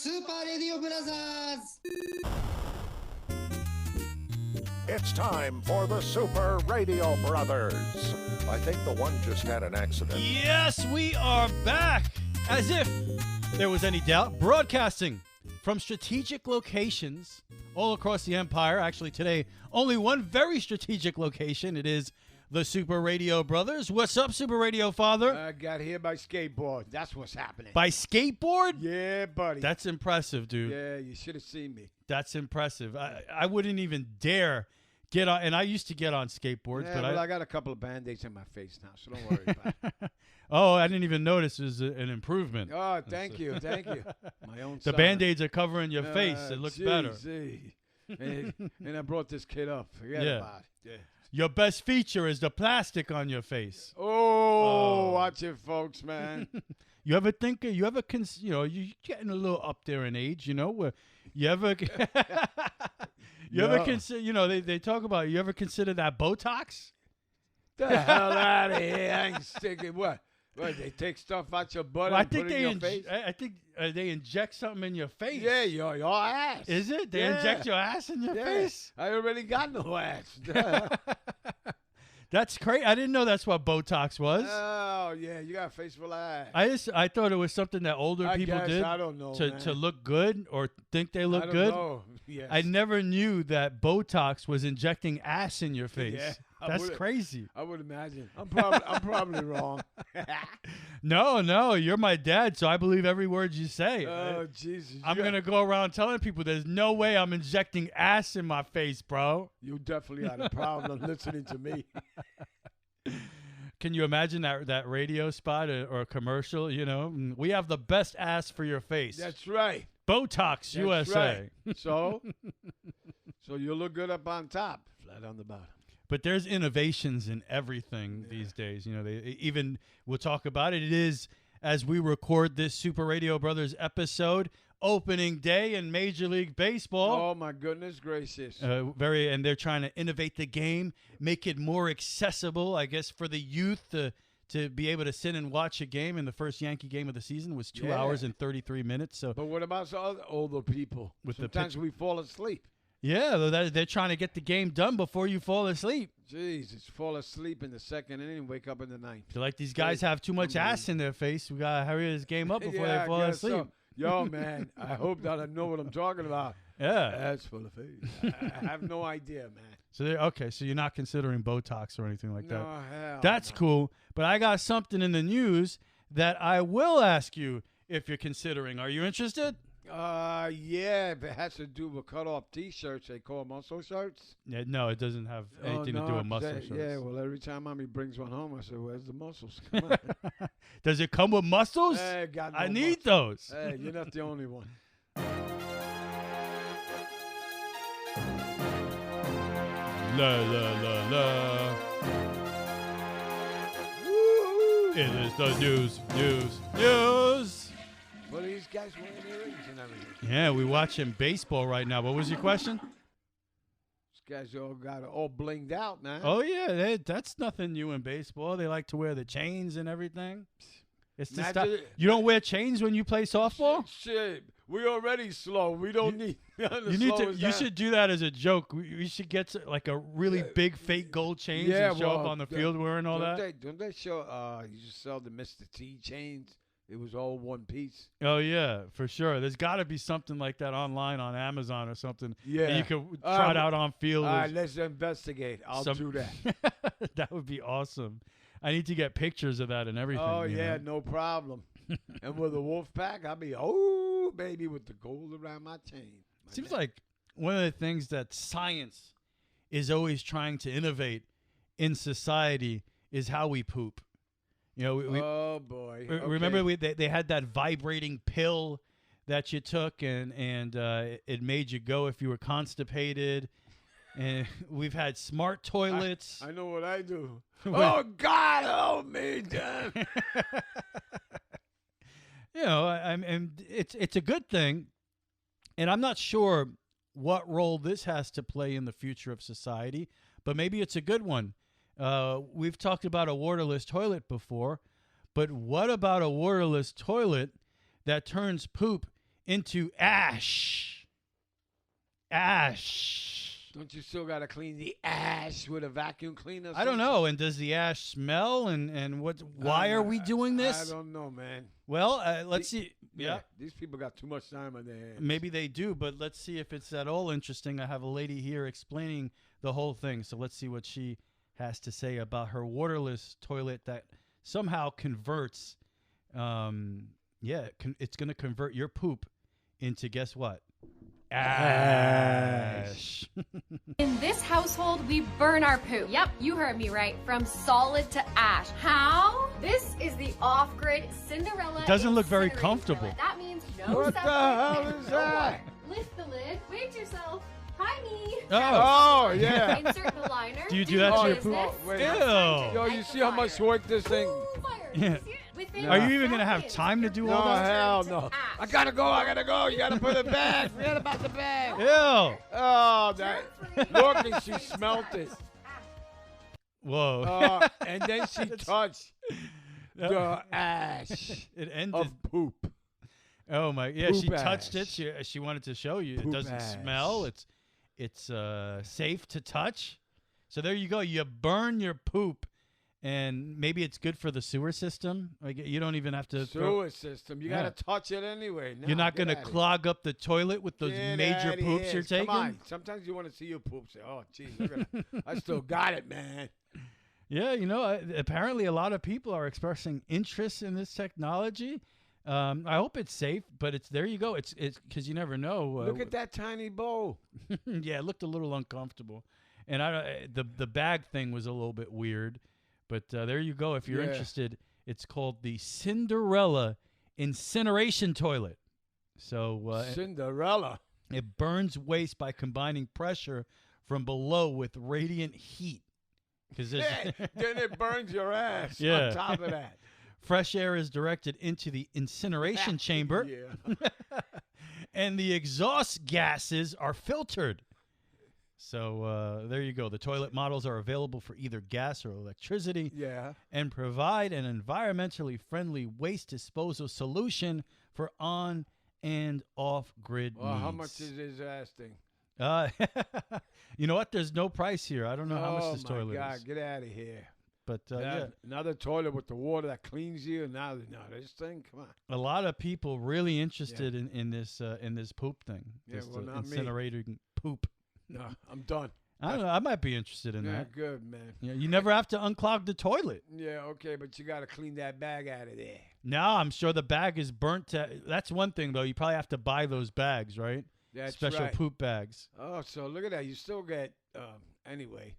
スーパーレディオブラザーズ It's time for the Super Radio Brothers. I think the one just had an accident. Yes, we are back. As if there was any doubt, broadcasting from strategic locations all across the empire. Actually, today, only one very strategic location. It is the Super Radio Brothers. What's up, Super Radio Father? I got here by skateboard. That's what's happening. By skateboard? Yeah, buddy. That's impressive, dude. Yeah, you should have seen me. That's impressive. I wouldn't even dare get on, and I used to get on skateboards, Yeah, but well, I got a couple of Band-Aids in my face now, so don't worry about it. Oh, I didn't even notice it was an improvement. Oh, thank you. My own The son. Band-Aids are covering your face. It looks better. And I brought this kid up. Forget about it. Yeah. Your best feature is the plastic on your face. Oh, watch it, folks, man. You ever think, you're getting a little up there in age, where you ever, ever consider, they talk about, you ever consider that Botox? The hell out of here. I ain't sticking. What, they take stuff out your butt and put it in your face? I think they inject something in your face. Yeah, your ass. Is it? They inject your ass in your face? I already got no ass. That's crazy. I didn't know that's what Botox was. Oh, yeah, you got a face full of ass. I thought it was something that older people did I don't know, to look good or think they look I don't good. know. Yes. I never knew that Botox was injecting ass in your face. Yeah, That's crazy. I would imagine. I'm probably wrong. No, you're my dad, so I believe every word you say. Oh, Jesus. I'm going to go around telling people there's no way I'm injecting ass in my face, bro. You definitely had a problem listening to me. Can you imagine that radio spot or a commercial? We have the best ass for your face. That's right. Botox That's USA. Right. So you look good up on top, flat on the bottom. But there's innovations in everything these days. We'll talk about it. It is, as we record this Super Radio Brothers episode, opening day in Major League Baseball. Oh, my goodness gracious. And they're trying to innovate the game, make it more accessible, I guess, for the youth to be able to sit and watch a game. And the first Yankee game of the season was 2 hours and 33 minutes. So, but what about some other older people? Sometimes we fall asleep. Yeah, they're trying to get the game done before you fall asleep. Jesus, fall asleep in the second inning, wake up in the ninth. Feel like these guys have too much ass in their face. We got to hurry this game up before they fall asleep. So. Yo, man, I hope that I know what I'm talking about. Yeah. That's full of face. I have no idea, man. So you're not considering Botox or anything like that. No, hell That's no. cool. But I got something in the news that I will ask you if you're considering. Are you interested? Yeah, if it has to do with cut-off T-shirts, they call muscle shirts. Yeah, no, it doesn't have anything to do with muscle shirts. Yeah, well, every time Mommy brings one home, I say, where's the muscles? Come on. Does it come with muscles? Hey, got no I need muscles. those. Hey, you're not the only one. La, la, la, la. Woo! It is the news. Well, these guys wearing earrings and everything. Yeah, we watching baseball right now. What was your question? These guys all got all blinged out, man. Oh, yeah, that's nothing new in baseball. They like to wear the chains and everything. It's the stuff. You don't wear chains when you play softball? Shit, we already slow. We don't need. You should do that as a joke. We should get like a really big fake gold chains and show up on the field wearing all that. Don't they show? You just sell the Mr. T chains. It was all one piece. Oh yeah, for sure. There's got to be something like that online on Amazon or something. Yeah, and you could try it out on field. All right, let's investigate. I'll do that. That would be awesome. I need to get pictures of that and everything. Oh, yeah, no problem. And with a wolf pack, I'll be, baby, with the gold around my chain. Seems like one of the things that science is always trying to innovate in society is how we poop. Oh, boy. Remember they had that vibrating pill that you took and it made you go if you were constipated. And we've had smart toilets. I know what I do. Oh, God, help me, Dan. It's a good thing. And I'm not sure what role this has to play in the future of society, but maybe it's a good one. We've talked about a waterless toilet before, but what about a waterless toilet that turns poop into ash. Ash. Don't you still gotta clean the ash with a vacuum cleaner? I don't know. And does the ash smell? And what? Why are we doing this? I don't know, man. Well, let's see. Yeah. These people got too much time on their hands. Maybe they do, but let's see if it's at all interesting. I have a lady here explaining the whole thing, so let's see what she has to say about her waterless toilet that somehow converts. It's going to convert your poop into, guess what? Ash. In this household, we burn our poop. Yep, you heard me right. From solid to ash. How? This is the off-grid Cinderella. It doesn't look very incinerator comfortable. toilet. That means no What the hell is that? Lift the lid. Wait yourself. Hi, me. Oh, yeah. Insert the liner. Do you do that to your business. poop? Wait. Ew. Yo, you see how much work this thing? Yeah. Within Are you even going to have seconds, time to your do No, all that? hell to no. ash. I gotta go. You gotta put it back. Forget about the bag. Ew. Oh, that. Look, and she smelt it. Whoa. And then she touched the ash It ended. of poop. Oh my! Yeah, Poop she touched ash. it. She wanted to show you. It Poop doesn't ash. smell. It's safe to touch. So there you go. You burn your poop, and maybe it's good for the sewer system. Like you don't even have to. Sewer system. You gotta touch it anyway. No, You're not get going to outta clog up the toilet with those here. Get major outta poops here. you're taking. Come on. Sometimes you want to see your poop. Say, oh, geez, look at it. I still got it, man. Yeah, apparently a lot of people are expressing interest in this technology. I hope it's safe, but there you go. It's because you never know. Look at that tiny bowl. Yeah, it looked a little uncomfortable, and the bag thing was a little bit weird, but there you go. If you're interested, it's called the Cinderella incineration toilet. So Cinderella. it burns waste by combining pressure from below with radiant heat. Then it burns your ass Yeah. on top of that. Fresh air is directed into the incineration chamber, Yeah. and the exhaust gases are filtered. So there you go. The toilet models are available for either gas or electricity Yeah. and provide an environmentally friendly waste disposal solution for on and off-grid Well, needs. how much is his ass thing? You know what? There's no price here. I don't know how much this toilet Oh, my God. is. Get out of here. But yeah, Another toilet with the water that cleans you. Now this thing, come on. a lot of people really interested in this poop thing. Yeah, This, well, not me. incinerating poop. No, I'm done. I don't know. I might be interested in Yeah, that. good, man. Yeah, you never have to unclog the toilet. Yeah, okay, but you got to clean that bag out of there. No, I'm sure the bag is burnt. That's one thing, though. You probably have to buy those bags, right? That's Special right. poop bags. Oh, so look at that. You still get, anyway.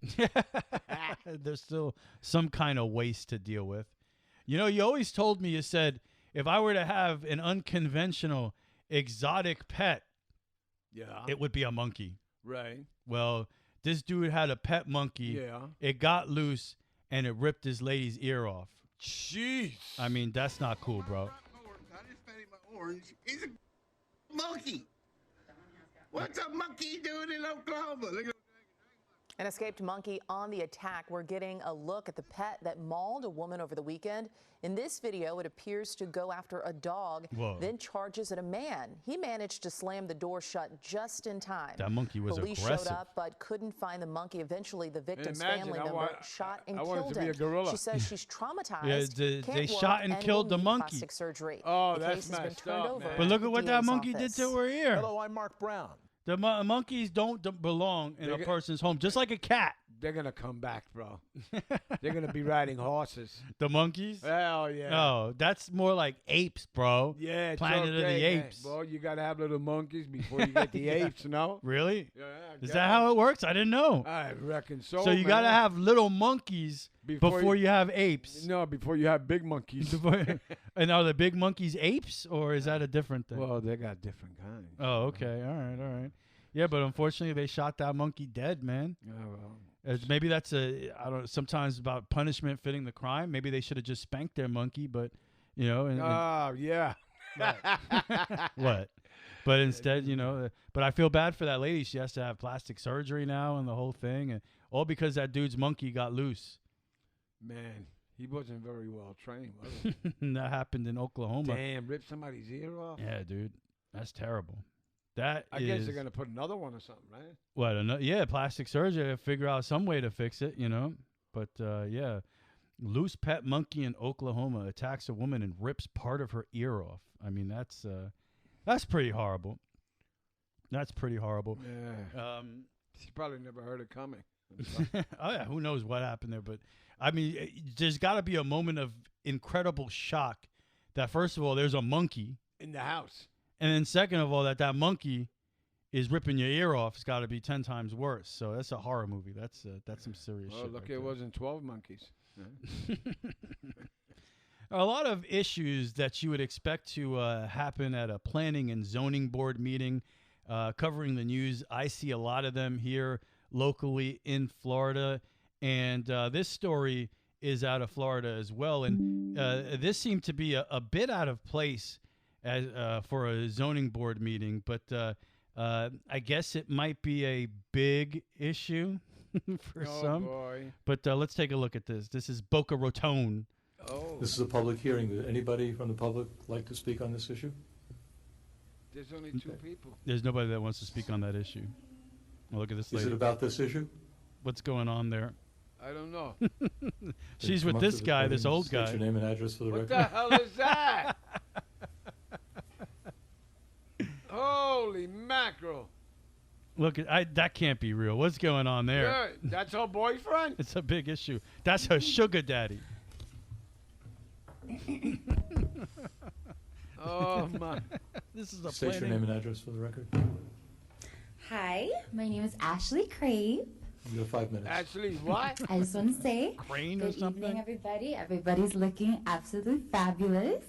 There's still some kind of waste to deal with. You know, you always told me, you said, if I were to have an unconventional, exotic pet, Yeah. it would be a monkey. Right. Well, this dude had a pet monkey. Yeah. It got loose, and it ripped his lady's ear off. Jeez. I mean, that's not cool, bro. I just fed him an orange. He's a monkey. What's a monkey doing in Oklahoma? Look at An escaped monkey on the attack. We're getting a look at the pet that mauled a woman over the weekend. In this video, it appears to go after a dog, Whoa. then charges at a man. He managed to slam the door shut just in time. That monkey was Police aggressive. showed up but couldn't find the monkey. Eventually, the victim's imagine, family I member want- shot and I want it killed to be him. a gorilla. She says she's traumatized. Yeah, can't they work, shot and will killed the need monkey. plastic surgery. Oh, the that's case has been messed turned up, over man. But look to at what the that DA's monkey office. did to her ear. Hello, I'm Mark Brown. The monkeys don't belong in They a get- person's home, just like a cat. They're going to come back, bro. They're going to be riding horses. The monkeys? Hell yeah. Oh, that's more like apes, bro. Yeah, it's Planet of the okay, man. Apes. Well, you got to have little monkeys before you get the Yeah. apes, no? Really? Yeah. Is that how it works? I didn't know. I reckon so. So you got to man. have little monkeys before you have apes. No, before you have big monkeys. And are the big monkeys apes, or is that a different thing? Well, they got different kinds. Oh, okay. All right. Yeah, but unfortunately, they shot that monkey dead, man. Oh, well. Maybe that's I don't know, sometimes about punishment fitting the crime. Maybe they should have just spanked their monkey, but, you know. Oh, yeah. What? But instead, but I feel bad for that lady. She has to have plastic surgery now and the whole thing. And all because that dude's monkey got loose. Man, he wasn't very well trained, was he? And that happened in Oklahoma. Damn, ripped somebody's ear off? Yeah, dude. That's terrible. That I guess they're gonna put another one or something, right? What? Yeah, plastic surgery. Figure out some way to fix it, you know. But yeah, loose pet monkey in Oklahoma attacks a woman and rips part of her ear off. I mean, that's pretty horrible. That's pretty horrible. Yeah. She probably never heard it coming. Oh yeah, who knows what happened there? But I mean, there's got to be a moment of incredible shock that first of all, there's a monkey in the house. And then second of all, that monkey is ripping your ear off. It's got to be 10 times worse. So that's a horror movie. That's some serious shit. Oh, look, right it wasn't 12 monkeys. A lot of issues that you would expect to happen at a planning and zoning board meeting covering the news. I see a lot of them here locally in Florida. And this story is out of Florida as well. And this seemed to be a bit out of place as for a zoning board meeting, but I guess it might be a big issue for some. Boy. But let's take a look at this. This is Boca Raton. Oh. This is a public hearing. Would anybody from the public like to speak on this issue? There's only 2 people. There's nobody that wants to speak on that issue. Well, look at this lady. Is it about this issue? What's going on there? I don't know. She's with this guy, this old guy. State your name and address for the record. What the hell is that? Holy mackerel. Look, that can't be real. What's going on there? Yeah, that's her boyfriend? It's a big issue. That's her sugar daddy. Oh, my. This is a State your name and address for the record. Hi, my name is Ashley Crave. You have 5 minutes. Ashley, what? I just want to say Crane or good something? evening, everybody. Everybody's looking absolutely fabulous.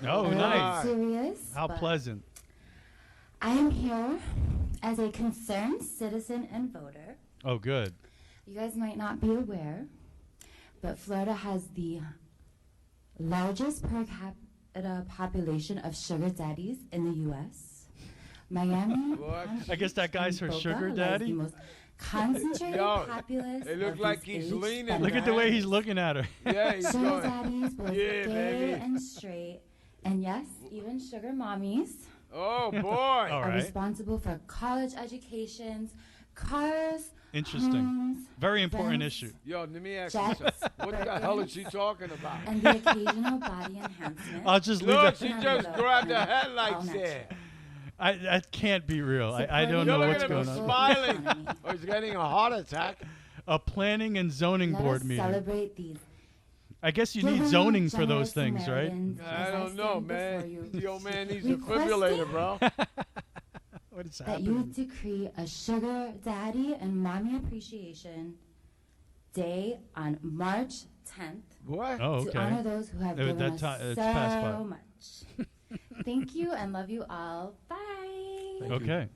Oh, nice. Serious. How but pleasant. I am here as a concerned citizen and voter. Oh, good. You guys might not be aware, but Florida has the largest per capita population of sugar daddies in the U.S. Miami. What? I guess that guy's her Boca sugar lies daddy? the most concentrated Yo, populace. it look of like these he's age leaning. Look at the way he's looking at her. Yeah, he's Sugar going. daddies, both Yeah, gay baby. and straight, and yes, even sugar mommies Oh, boy. All are right. responsible for college educations, cars, Interesting. homes, Very important fence, issue. Yo, let me ask you jets, something. What the hell is Birkins, she talking about? and the occasional body enhancement. I'll just leave Look, that. she just grabbed the headlights there. That can't be real. I don't Supporting know You're what's looking at going him on. smiling. Oh, he's getting a heart attack. A planning and zoning Let board us meeting. celebrate these. I guess you need given, zoning for those generous things, right? Americans I as don't know, stand before man. you, The old man needs a requesting defibrillator, bro. What is that you happening? decree a sugar daddy and mommy appreciation day on March 10th What? Oh, to okay. honor those who have given us it's past so 5. much. Thank you and love you all. Bye. Thank you. Okay.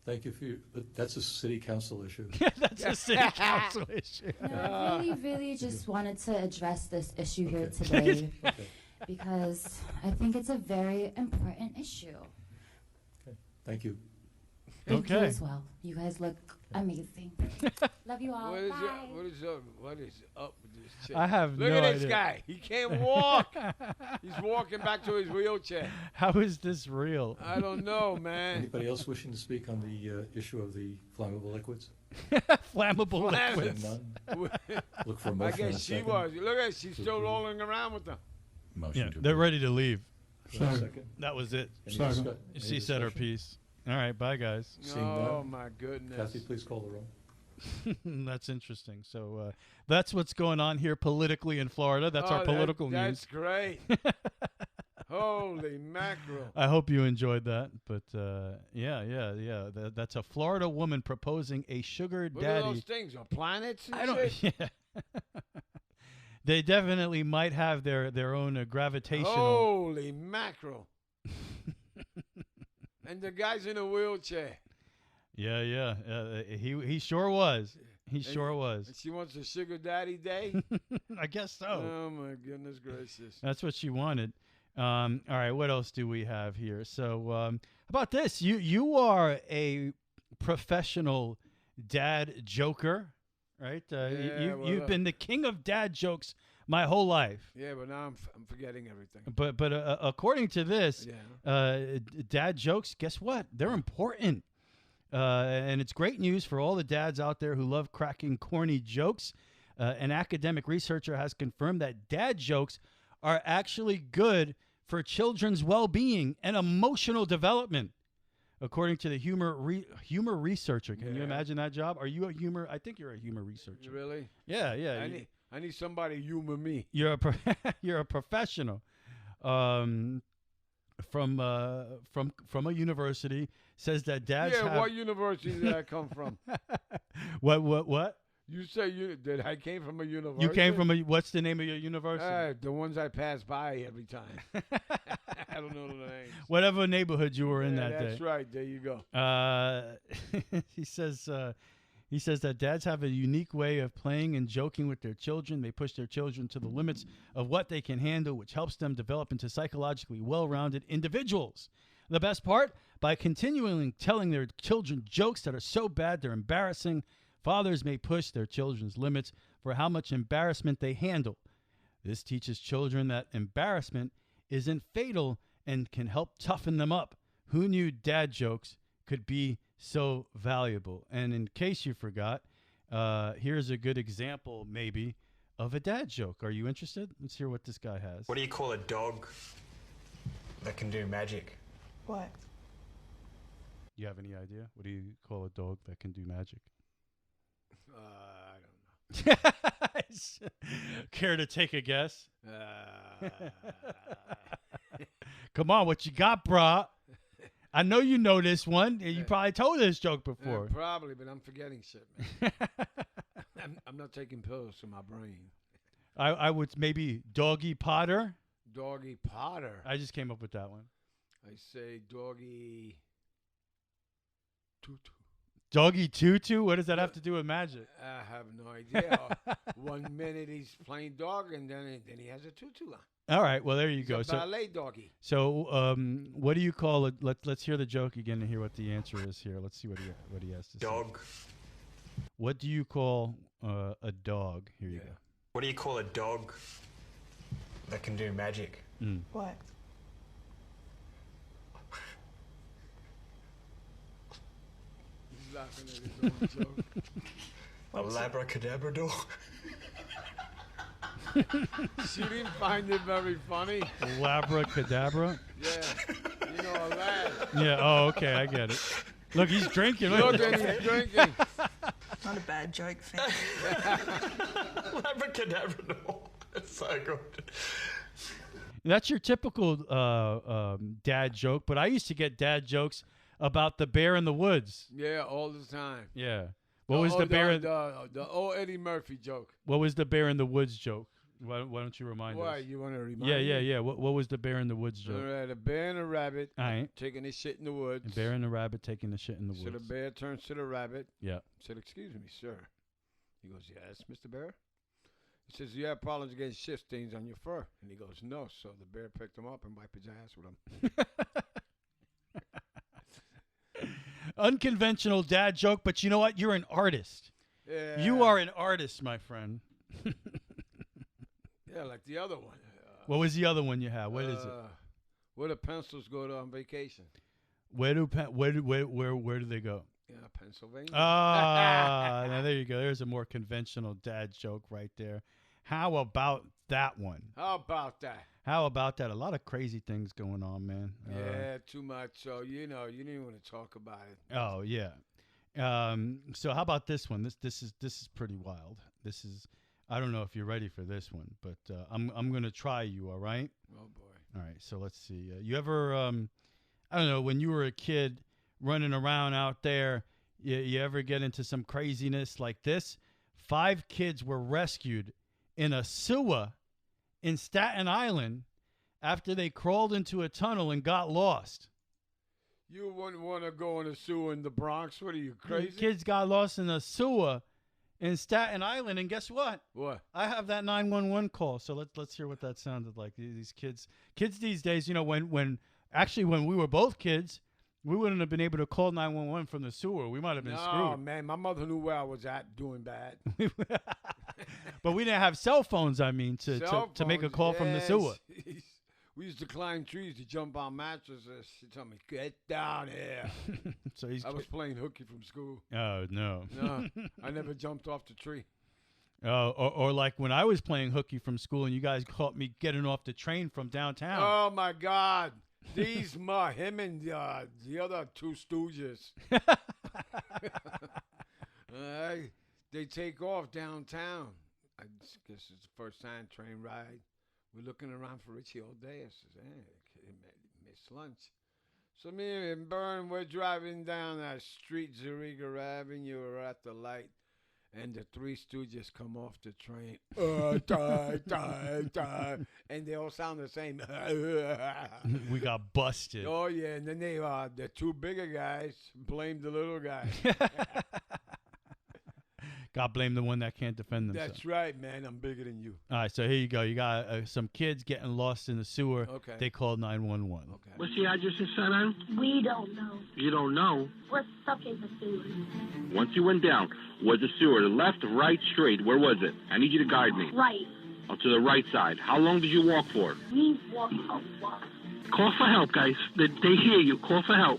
Thank you for your, but that's a city council issue. That's a city council issue. No, I really just wanted to address this issue here Okay. today Okay. because I think it's a very important issue. Thank you. Thank you Okay. as well. You guys look amazing. Love you all. What is, Bye. what is up with this chick? I have Look no at this idea. guy. He can't walk. He's walking back to his wheelchair. How is this real? I don't know, man. Anybody else wishing to speak on the issue of the flammable liquids? Flammable Flammable. liquids. None. Look for a I motion and a guess she second. was. Look at she's still rolling around with them. Motion Yeah, to they're approve. ready to leave. Do I have a second? That was it. Any Second. any She said her discussion? piece. All right, bye, guys. Seeing Oh, none. my goodness. Kathy, please call the roll. That's interesting. So that's what's going on here politically in Florida. That's our political That's news. great. Holy mackerel. I hope you enjoyed that. But yeah. That's a Florida woman proposing a sugar What are daddy. those things? Are planets and I don't. shit? Yeah. They definitely might have their own gravitational. Holy mackerel. And the guy's in a wheelchair. Yeah. He sure was. He sure was. And she wants a sugar daddy day? I guess so. Oh, my goodness gracious. That's what she wanted. All right, what else do we have here? So, how about this? You are a professional dad joker, right? Yeah, You've well, been the king of dad jokes my whole life. Yeah, but now I'm forgetting everything. But according to this, Yeah. dad jokes, guess what? They're important. And it's great news for all the dads out there who love cracking corny jokes. An academic researcher has confirmed that dad jokes are actually good for children's well-being and emotional development. According to the humor researcher. Can you imagine that job? Are you a humor? I think you're a humor researcher. Really? Yeah, yeah. I need somebody to humor me. You're a professional. From a university says that dads have... what university did I come from? What? You say that I came from a university? You came from what's the name of your university? The ones I pass by every time. I don't know the names. Whatever neighborhood you were in that day. That's right. There you go. He says that dads have a unique way of playing and joking with their children. They push their children to the limits of what they can handle, which helps them develop into psychologically well-rounded individuals. The best part? By continually telling their children jokes that are so bad they're embarrassing, fathers may push their children's limits for how much embarrassment they handle. This teaches children that embarrassment isn't fatal and can help toughen them up. Who knew dad jokes could be so valuable? And in case you forgot, here's a good example, maybe, of a dad joke. Are you interested? Let's hear what this guy has. What do you call a dog that can do magic? What? You have any idea? What do you call a dog that can do magic? I don't know. Care to take a guess? Come on, what you got, brah? I know you know this one. You probably told this joke before. Probably, but I'm forgetting shit, man. I'm not taking pills for my brain. I would maybe Doggy Potter. Doggy Potter. I just came up with that one. I say Doggy Tutu. Doggy Tutu? What does that have to do with magic? I have no idea. 1 minute he's playing dog, and then he has a tutu on. All right, well there you He's go. a ballet doggy. So, what do you call it? Let's hear the joke again and hear what the answer is here. Let's see what he has to say. Dog. What do you call a dog? Here you go. What do you call a dog that can do magic? What? He's laughing at his own joke. A labracadabra dog. She didn't find it very funny. Labracadabra? Yeah. You know, a lab. Yeah, oh, okay, I get it. Look, he's drinking. Look, and he's drinking. Not a bad joke, fan. Labracadabra dog. That's so good. That's your typical dad joke, but I used to get dad jokes about the bear in the woods. Yeah, all the time. Yeah. What was the bear? The old Eddie Murphy joke. What was the bear in the woods joke? Why don't you remind us? Why, you want to remind me? Yeah. What was the bear in the woods joke? A bear and a rabbit taking a shit in the woods. A bear and a rabbit taking the shit in the woods. So the bear turns to the rabbit. Yeah. Said, "Excuse me, sir." He goes, "Yes, Mr. Bear." He says, "You have problems getting shit stains on your fur?" And he goes, "No." So the bear picked him up and wiped his ass with him. Unconventional dad joke, but you know what? You're an artist. Yeah. You are an artist, my friend. Yeah, like the other one. What was the other one you had? What is it? Where do pencils go to on vacation? Where do they go? Yeah, Pennsylvania. Now there you go. There's a more conventional dad joke right there. How about that one? How about that? How about that? A lot of crazy things going on, man. Yeah, too much. So you didn't want to talk about it. Oh yeah. So how about this one? This is pretty wild. This is, I don't know if you're ready for this one, but I'm gonna try you. All right. Oh boy. All right. So let's see. You ever I don't know, when you were a kid running around out there, you ever get into some craziness like this? 5 kids were rescued in a sewer in Staten Island after they crawled into a tunnel and got lost. You wouldn't want to go in a sewer in the Bronx? What are you, crazy? The kids got lost in a sewer in Staten Island, and guess what? What? I have that 911 call. So let's hear what that sounded like. These kids these days, when we were both kids, We wouldn't have been able to call 911 from the sewer. We might have been No, screwed. man, my mother knew where I was at doing bad. But we didn't have cell phones, I mean, to make a call from the sewer. We used to climb trees to jump on mattresses. She told me, get down here. So I was playing hooky from school. Oh, no. No, I never jumped off the tree. Or like when I was playing hooky from school and you guys caught me getting off the train from downtown. Oh, my God. Him and the other two stooges. They take off downtown. I guess it's the first time train ride. We're looking around for Richie all day. I says, hey, missed lunch. So me and Byrne, we're driving down that street, Zuriga Avenue. We're at the light. And the three stooges come off the train. And they all sound the same. We got busted. Oh, yeah. And then the two bigger guys blamed the little guy. God blame the one that can't defend themselves. That's right, man. I'm bigger than you. All right, so here you go. You got some kids getting lost in the sewer. Okay. They called 911. Okay. What's the address you sent on? We don't know. You don't know? We're stuck in the sewer. Once you went down, was the sewer the left, right, straight? Where was it? I need you to guide me. Right. Oh, to the right side. How long did you walk for? We walked a lot. Call for help, guys. They hear you. Call for help.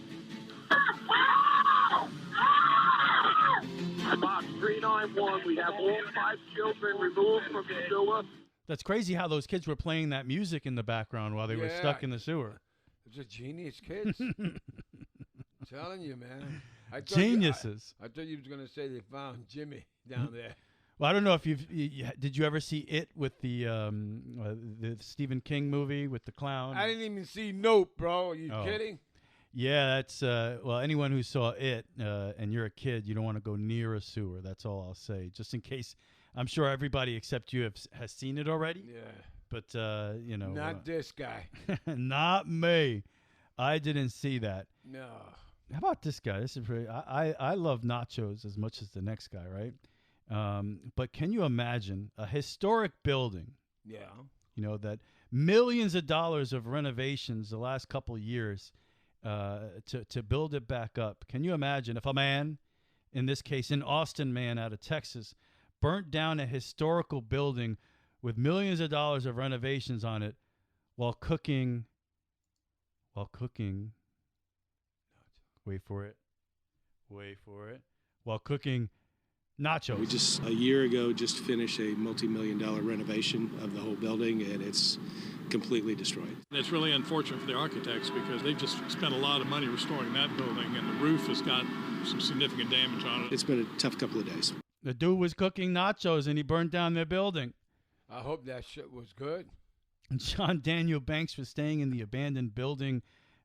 Box 391, we have all 5 children removed from the sewer. That's crazy how those kids were playing that music in the background while they were stuck in the sewer. Those are genius kids. Telling you, man. Geniuses. I thought you was going to say they found Jimmy down there. Well, I don't know if did you ever see It with the Stephen King movie with the clown? I didn't even see Nope, bro. Are you kidding? Yeah, that's well, anyone who saw It and you're a kid, you don't want to go near a sewer. That's all I'll say. Just in case, I'm sure everybody except you has seen it already. Yeah. But you know, not this guy. Not me. I didn't see that. No. How about this guy? This is pretty. I love nachos as much as the next guy, right? But can you imagine a historic building? Yeah. You know that millions of dollars of renovations the last couple of years. To build it back up. Can you imagine if a man, in this case an Austin man out of Texas, burnt down a historical building with millions of dollars of renovations on it while cooking, wait for it, while cooking nachos. We just a year ago just finished a multi-million-dollar renovation of the whole building, and it's completely destroyed. It's really unfortunate for the architects because they've just spent a lot of money restoring that building, and the roof has got some significant damage on it. It's been a tough couple of days. The dude was cooking nachos and he burned down their building. I hope that shit was good. And John Daniel Banks was staying in the abandoned building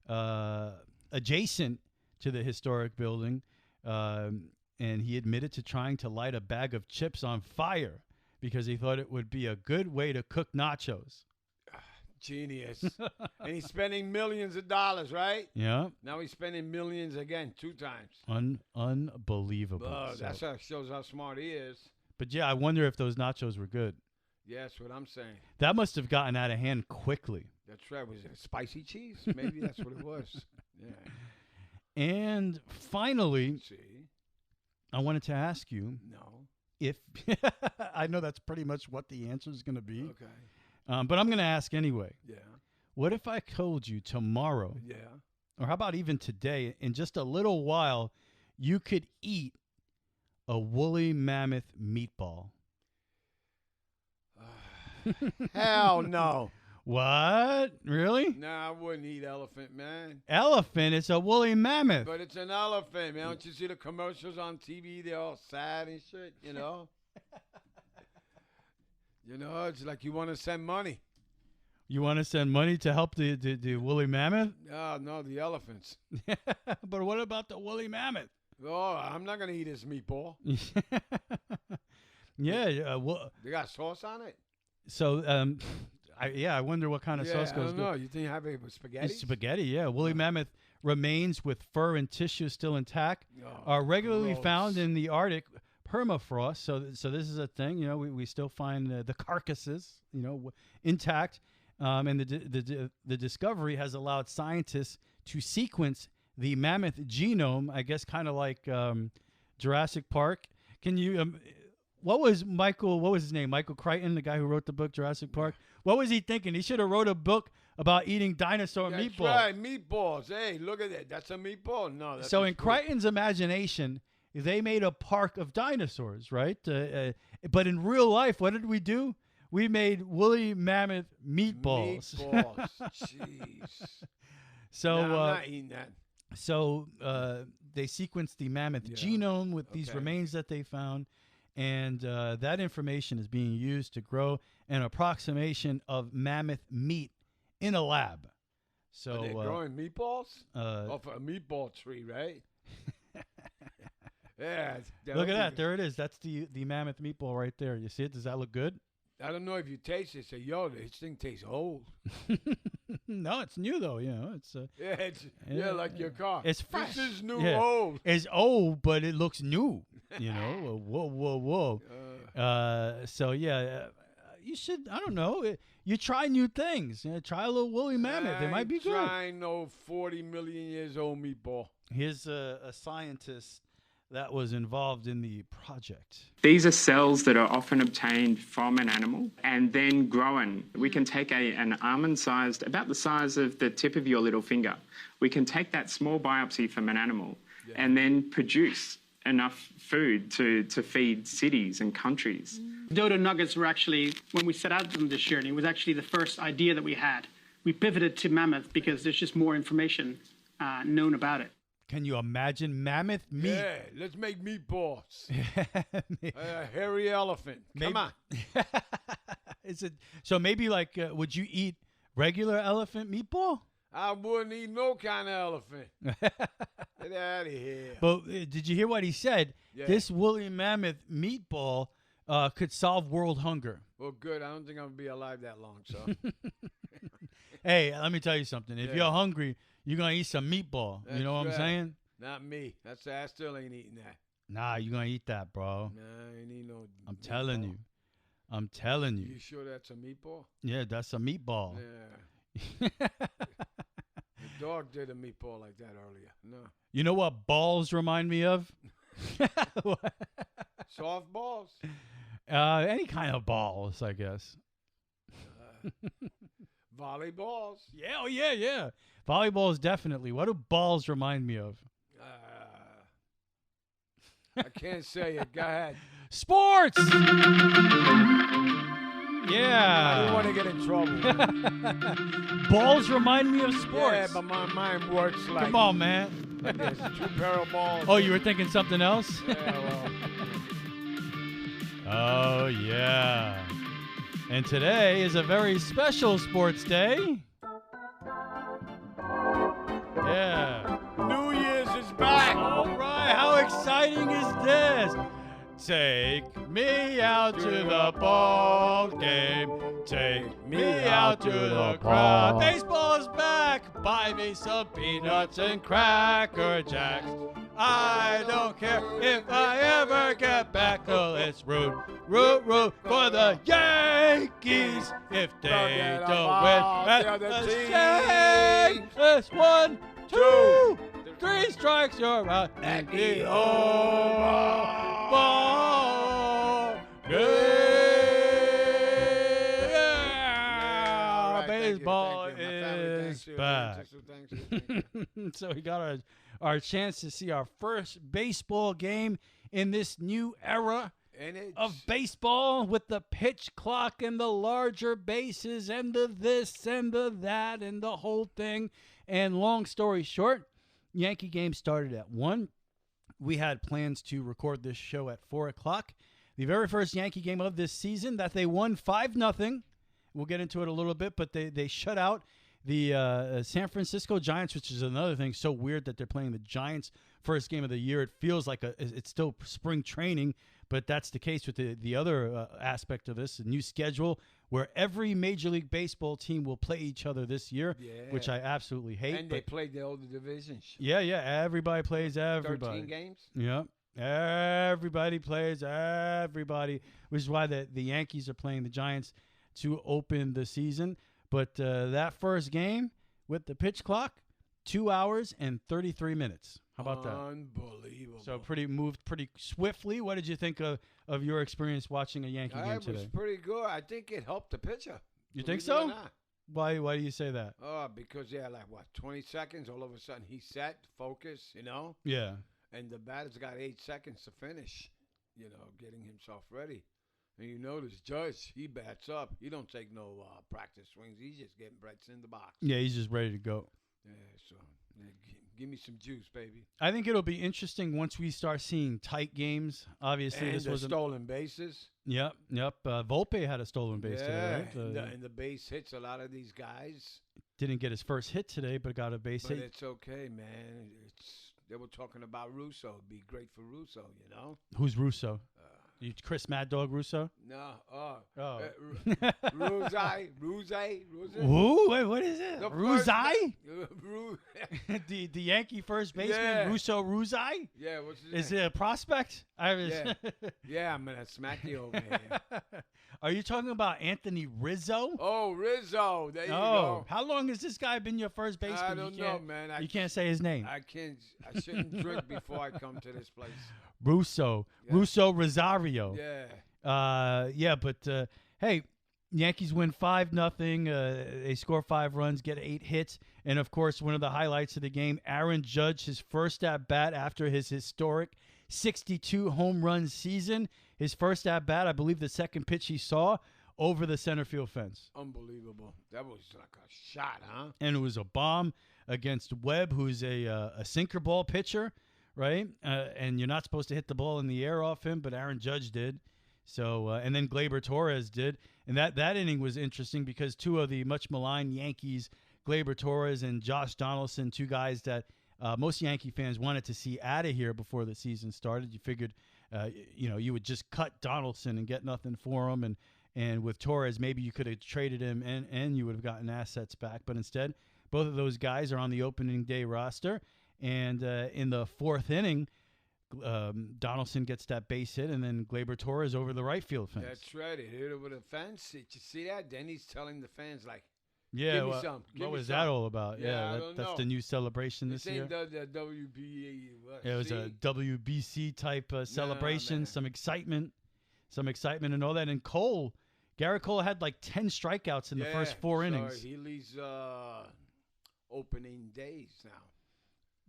adjacent to the historic building, and he admitted to trying to light a bag of chips on fire because he thought it would be a good way to cook nachos. Genius. And he's spending millions of dollars, right? Yeah. Now he's spending millions again 2 times. Unbelievable. That shows how smart he is. But yeah, I wonder if those nachos were good. Yeah, that's what I'm saying. That must have gotten out of hand quickly. That's right. Was it spicy cheese? Maybe that's what it was. Yeah. And finally, I wanted to ask you if I know that's pretty much what the answer is going to be. Okay. But I'm going to ask anyway. Yeah. What if I told you tomorrow? Yeah. Or how about even today, in just a little while, you could eat a woolly mammoth meatball? Hell no. What? Really? No, I wouldn't eat elephant, man. Elephant? It's a woolly mammoth. But it's an elephant, man. Don't you see the commercials on TV? They're all sad and shit, you know? You know, it's like you want to send money. You want to send money to help the woolly mammoth? No, the elephants. But what about the woolly mammoth? Oh, I'm not going to eat his meatball. Yeah. They got sauce on it? So, I wonder what kind of sauce goes I don't know. You think you have it with spaghetti? Spaghetti, yeah. Woolly mammoth remains with fur and tissue still intact are regularly found in the Arctic permafrost. So this is a thing. You know, we still find the carcasses, you know, intact. And the discovery has allowed scientists to sequence the mammoth genome, I guess kind of like Jurassic Park. Can you what was his name? Michael Crichton, the guy who wrote the book Jurassic Park. What was he thinking? He should have wrote a book about eating dinosaur meatballs. Right, meatballs. Hey, look at that. That's a meatball? No, that's so in Crichton's imagination, they made a park of dinosaurs, right? But in real life, what did we do? We made woolly mammoth meatballs. Meatballs. Jeez. So I'm not eating that. So they sequenced the mammoth genome with these remains that they found, and that information is being used to grow an approximation of mammoth meat in a lab. So are they growing meatballs off a meatball tree, right? Yeah. Look at that. There it is. That's the mammoth meatball right there. You see it? Does that look good? I don't know if you taste it. Say, yo, this thing tastes old. No, it's new though. You know, it's like your car. It's fresh. This is new old. It's old, but it looks new. You know, whoa. So yeah, you should. I don't know. You try new things. Try a little woolly mammoth. It might be good. Trying no 40 million years old meatball. Here's a scientist that was involved in the project. These are cells that are often obtained from an animal and then grown. We can take an almond-sized, about the size of the tip of your little finger. We can take that small biopsy from an animal and then produce enough food to feed cities and countries. Dodo nuggets were actually, when we set out on this journey, was actually the first idea that we had. We pivoted to mammoth because there's just more information known about it. Can you imagine mammoth meat? Yeah, let's make meatballs. A hairy elephant. Come on. Is it so? Maybe like, would you eat regular elephant meatball? I wouldn't eat no kind of elephant. Get out of here. But did you hear what he said? Yeah. This woolly mammoth meatball could solve world hunger. Well, good. I don't think I'm gonna be alive that long. So. Hey, let me tell you something. If you're hungry, you're going to eat some meatball. That's you know what I'm saying? Not me. I still ain't eating that. Nah, you're going to eat that, bro. Nah, I ain't eating no I'm telling you. I'm telling you. You sure that's a meatball? Yeah, that's a meatball. Yeah. The dog did a meatball like that earlier. No. You know what balls remind me of? Soft balls? Any kind of balls, I guess. Volleyballs? Yeah, oh yeah. Volleyballs, definitely. What do balls remind me of? I can't say it. Go ahead. Sports! Yeah. I don't want to get in trouble. Balls remind me of sports. Yeah, but my mind works like... Come on, man. Like this. 2 pair of balls. Oh, you were thinking something else? Yeah, well... Oh, yeah. And today is a very special sports day. Yeah. New Year's is back. All right. How exciting is this? Take me out to the ball game. Take me out to the crowd. Baseball is back. Buy me some peanuts and Cracker Jacks. I don't care if I ever get back. Oh, let's root for the Yankees. If they don't win, let's shake. It's 1, 2, 3 strikes, you're out. And the ball yeah. Baseball is back. So we got our chance to see our first baseball game in this new era of baseball, with the pitch clock and the larger bases and the this and the that and the whole thing. And long story short, Yankee game started at 1. We had plans to record this show at 4 o'clock. The very first Yankee game of this season that they won 5-0. We'll get into it a little bit, but they shut out the San Francisco Giants, which is another thing. So weird that they're playing the Giants first game of the year. It feels like it's still spring training, but that's the case with the other aspect of this, a new schedule where every Major League Baseball team will play each other this year, which I absolutely hate. And they played the older divisions. Yeah. Everybody plays everybody. 13 games? Yeah. Everybody plays everybody, which is why the Yankees are playing the Giants to open the season. But that first game with the pitch clock, 2 hours and 33 minutes. How about that? Unbelievable. So moved pretty swiftly. What did you think of your experience watching a Yankee game today? It was pretty good. I think it helped the pitcher. You think so? Why do you say that? Because 20 seconds, all of a sudden he's set, focus, Yeah. And the batter's got 8 seconds to finish, getting himself ready. And you notice Judge, he bats up. He don't take no practice swings. He's just getting Brett's in the box. Yeah, he's just ready to go. Yeah, so give me some juice, baby. I think it'll be interesting once we start seeing tight games. Obviously, and this was stolen bases. Yep. Volpe had a stolen base today, right? And the base hits a lot of these guys. Didn't get his first hit today, but got a base hit. But it's okay, man. They were talking about Russo. It'd be great for Russo, Who's Russo? Chris Mad Dog Russo? No. Ruzai? Ruzai? Who? Wait, what is it? Ruzai? the Yankee first baseman, Russo Ruzai? Yeah, what's his Is name? it a prospect? Yeah, I'm going to smack you over here. Are you talking about Anthony Rizzo? Oh, Rizzo. There you go. How long has this guy been your first baseman? I don't know, man. You can't say his name. I shouldn't drink before I come to this place. Russo. Yeah. Russo Rosario. Yeah. But hey, Yankees win 5-0. They score 5 runs, get 8 hits. And, of course, one of the highlights of the game, Aaron Judge, his first at-bat after his historic 62 home run season. His first at-bat, I believe the second pitch he saw, over the center field fence. Unbelievable. That was like a shot, huh? And it was a bomb against Webb, who's a sinker ball pitcher, right? And you're not supposed to hit the ball in the air off him, but Aaron Judge did. So, and then Gleyber Torres did. And that inning was interesting because two of the much maligned Yankees, Gleyber Torres and Josh Donaldson, two guys that most Yankee fans wanted to see out of here before the season started. You figured, you would just cut Donaldson and get nothing for him. And with Torres, maybe you could have traded him and you would have gotten assets back. But instead, both of those guys are on the opening day roster. And in the 4th inning, Donaldson gets that base hit, and then Gleyber Torres over the right field fence. That's right. He hit it over the fence. Did you see that? Then he's telling the fans, like, yeah, give me some. What was that all about? Yeah, that's the new celebration this year. The WBA. It was a WBC type celebration, some excitement and all that. And Garrett Cole had like 10 strikeouts in the first 4 innings. He leads opening days now.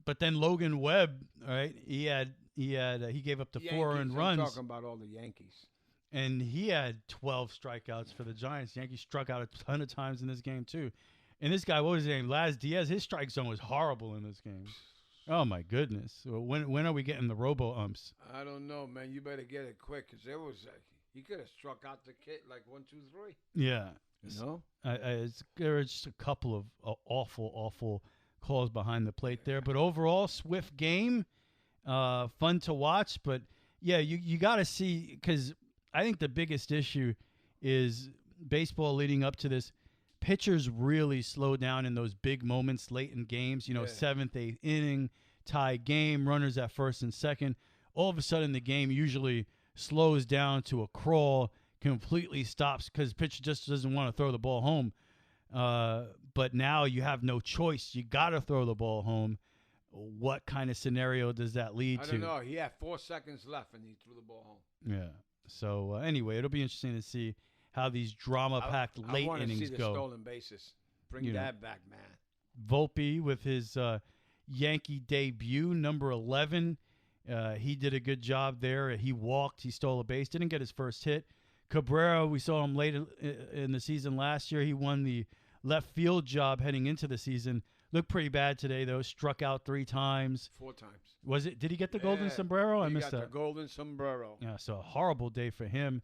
But then Logan Webb, right? He gave up the 4 earned runs. I'm talking about all the Yankees. And he had 12 strikeouts for the Giants. Yankees struck out a ton of times in this game too. And this guy, what was his name? Laz Diaz. His strike zone was horrible in this game. Oh my goodness! When are we getting the robo umps? I don't know, man. You better get it quick because there was he could have struck out the kid like 1, 2, 3. Yeah, there were just a couple of awful calls behind the plate there, but overall, swift game, fun to watch. But yeah, you got to see, because I think the biggest issue is baseball leading up to this. Pitchers really slow down in those big moments late in games. 7th, 8th inning, tie game, runners at first and second. All of a sudden, the game usually slows down to a crawl, completely stops because the pitcher just doesn't want to throw the ball home. But now you have no choice. You got to throw the ball home. What kind of scenario does that lead to? I don't know. He had 4 seconds left, and he threw the ball home. Yeah. So, anyway, it'll be interesting to see how these drama-packed late innings go. I want to see the stolen bases. Bring that back, man. Volpe with his Yankee debut, number 11. He did a good job there. He walked. He stole a base. Didn't get his first hit. Cabrera, we saw him late in the season last year. He won the left field job heading into the season. Looked pretty bad today, though. Struck out 3 times. 4 times. Was it? Did he get the golden sombrero? I missed that. He got the golden sombrero. Yeah, so a horrible day for him.